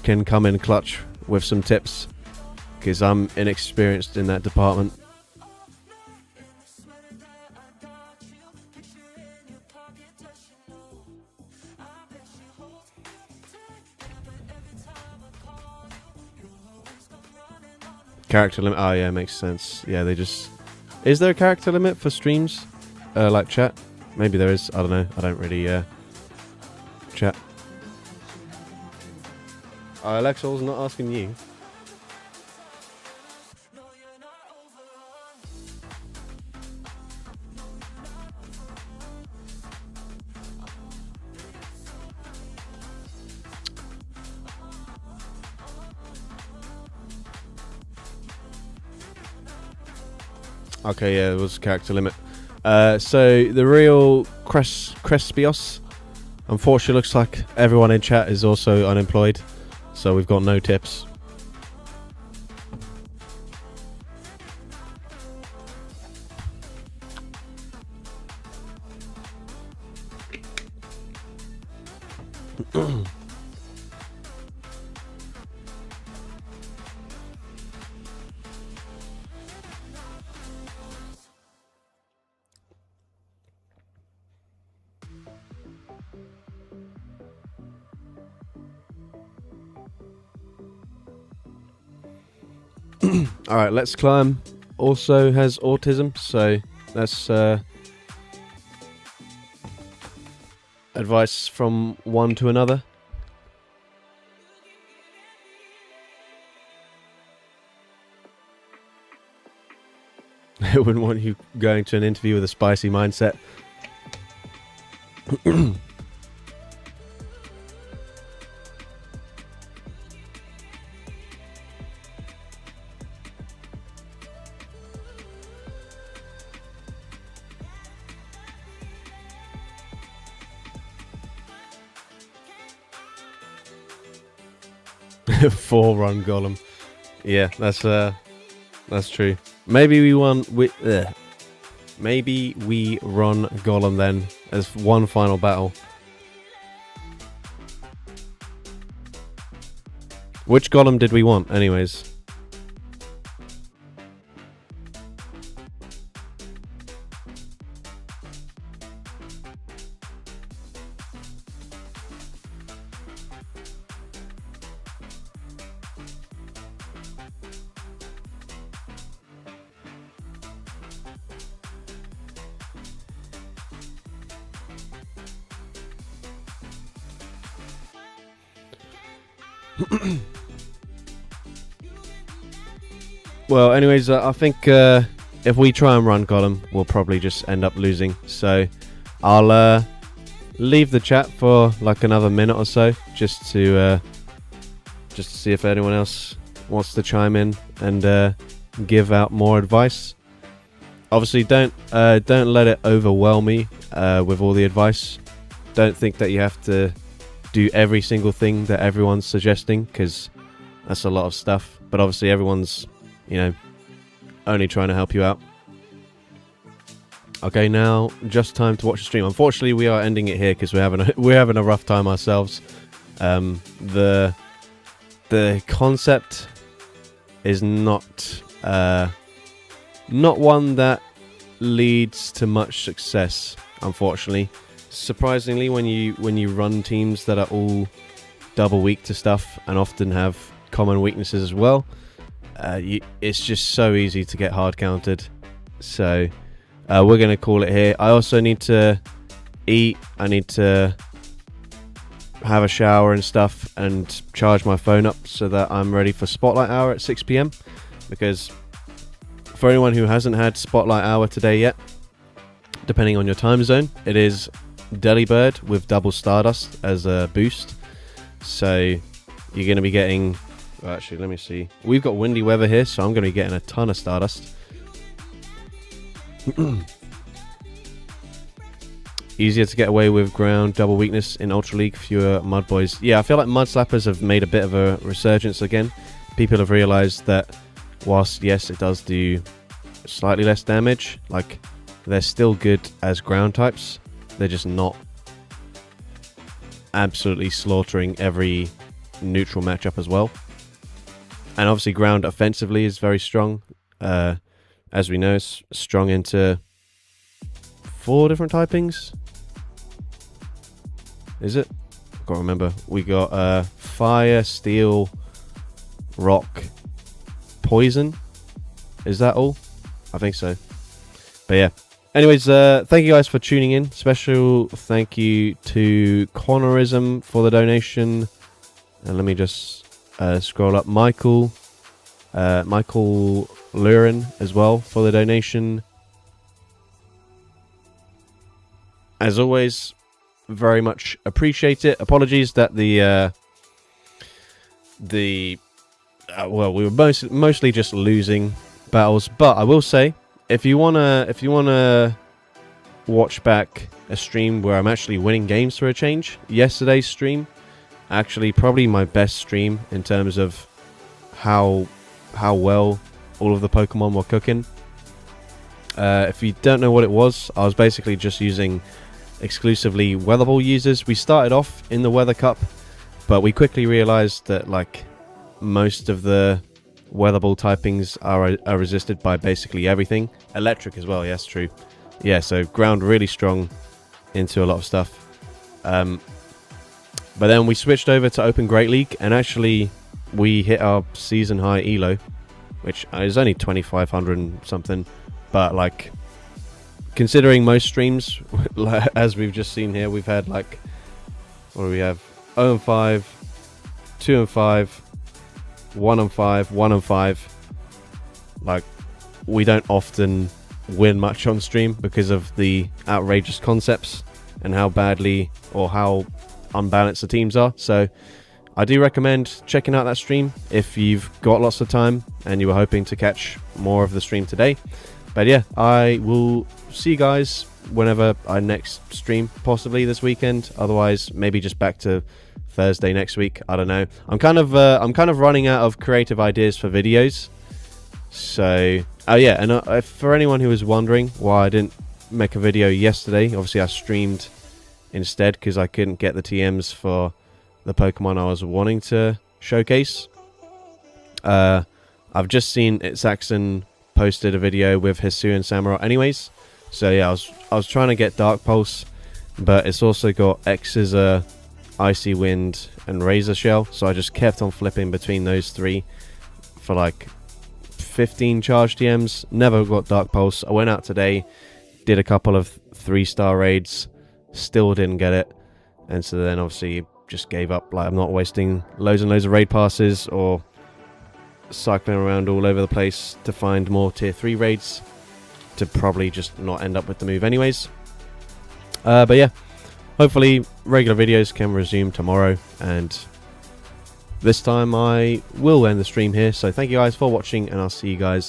come in clutch with some tips, because I'm inexperienced in that department. Character limit. Oh yeah, makes sense. Yeah, they just... Is there a character limit for streams? Like chat? Maybe there is. I don't know. I don't really chat. Alexa, I was not asking you. Okay, yeah, it was character limit. So the real Crespios, unfortunately, looks like everyone in chat is also unemployed, so we've got no tips. Alright, Let's Climb also has autism, so that's advice from one to another. I wouldn't want you going to an interview with a spicy mindset. Four-run golem. Yeah, that's true. Maybe we run golem then as one final battle. Which golem did we want, anyways? Well, anyways, I think if we try and run golem, we'll probably just end up losing. So I'll leave the chat for like another minute or so, just to see if anyone else wants to chime in and give out more advice. Obviously, don't let it overwhelm me with all the advice. Don't think that you have to do every single thing that everyone's suggesting, because that's a lot of stuff. But obviously, everyone's, you know, only trying to help you out. Okay, now just time to watch the stream. Unfortunately, we are ending it here because we're having a rough time ourselves. The concept is not one that leads to much success, unfortunately. Surprisingly, when you run teams that are all double weak to stuff and often have common weaknesses as well, it's just so easy to get hard countered. So we're going to call it here. I also need to eat. I need to have a shower and stuff and charge my phone up so that I'm ready for Spotlight Hour at 6 p.m. Because for anyone who hasn't had Spotlight Hour today yet, depending on your time zone, it is Delibird with double Stardust as a boost. So you're going to be getting... Well, actually, let me see. We've got windy weather here, so I'm going to be getting a ton of Stardust. Easier to get away with ground, double weakness in Ultra League, fewer Mud Boys. Yeah, I feel like Mud Slappers have made a bit of a resurgence again. People have realised that whilst, yes, it does do slightly less damage, like, they're still good as ground types. They're just not absolutely slaughtering every neutral matchup as well. And obviously ground offensively is very strong. As we know, it's strong into 4 different typings. Is it? I can't remember. We got fire, steel, rock, poison. Is that all? I think so. But yeah. Anyways, thank you guys for tuning in. Special thank you to Connorism for the donation. And let me just scroll up. Michael Lurin as well for the donation. As always, very much appreciate it. Apologies that well, we were mostly just losing battles, but I will say, if you wanna watch back a stream where I'm actually winning games for a change, yesterday's stream, actually probably my best stream in terms of how well all of the Pokemon were cooking. If you don't know what it was, I was basically just using exclusively Weather Ball users. We started off in the Weather Cup, but we quickly realized that like most of the Weather Ball typings are resisted by basically everything. Electric as well, yes, true. Yeah, so ground really strong into a lot of stuff. But then we switched over to Open Great League, and actually we hit our season high elo, which is only 2,500 and something. But like, considering most streams, as we've just seen here, we've had like, what do we have? 0-5, 2-5, 1-5, 1-5. Like, we don't often win much on stream because of the outrageous concepts and how badly or how unbalanced the teams are. So I do recommend checking out that stream if you've got lots of time and you were hoping to catch more of the stream today. But yeah, I will see you guys whenever I next stream, possibly this weekend. Otherwise, maybe just back to Thursday next week. I don't know. I'm kind of running out of creative ideas for videos. So, oh yeah, and for anyone who was wondering why I didn't make a video yesterday, obviously I streamed instead because I couldn't get the TMs for the Pokemon I was wanting to showcase. I've just seen Saxon posted a video with Hisu and Samurott anyways. So yeah, I was trying to get Dark Pulse, but it's also got X Scissor, Icy Wind, and Razor Shell. So I just kept on flipping between those three for like 15 charge TMs. Never got Dark Pulse. I went out today, did a couple of 3-star raids, still didn't get it, and so then obviously just gave up. Like, I'm not wasting loads and loads of raid passes or cycling around all over the place to find more tier 3 raids to probably just not end up with the move anyways. But yeah, hopefully regular videos can resume tomorrow, and this time I will end the stream here. So thank you guys for watching, and I'll see you guys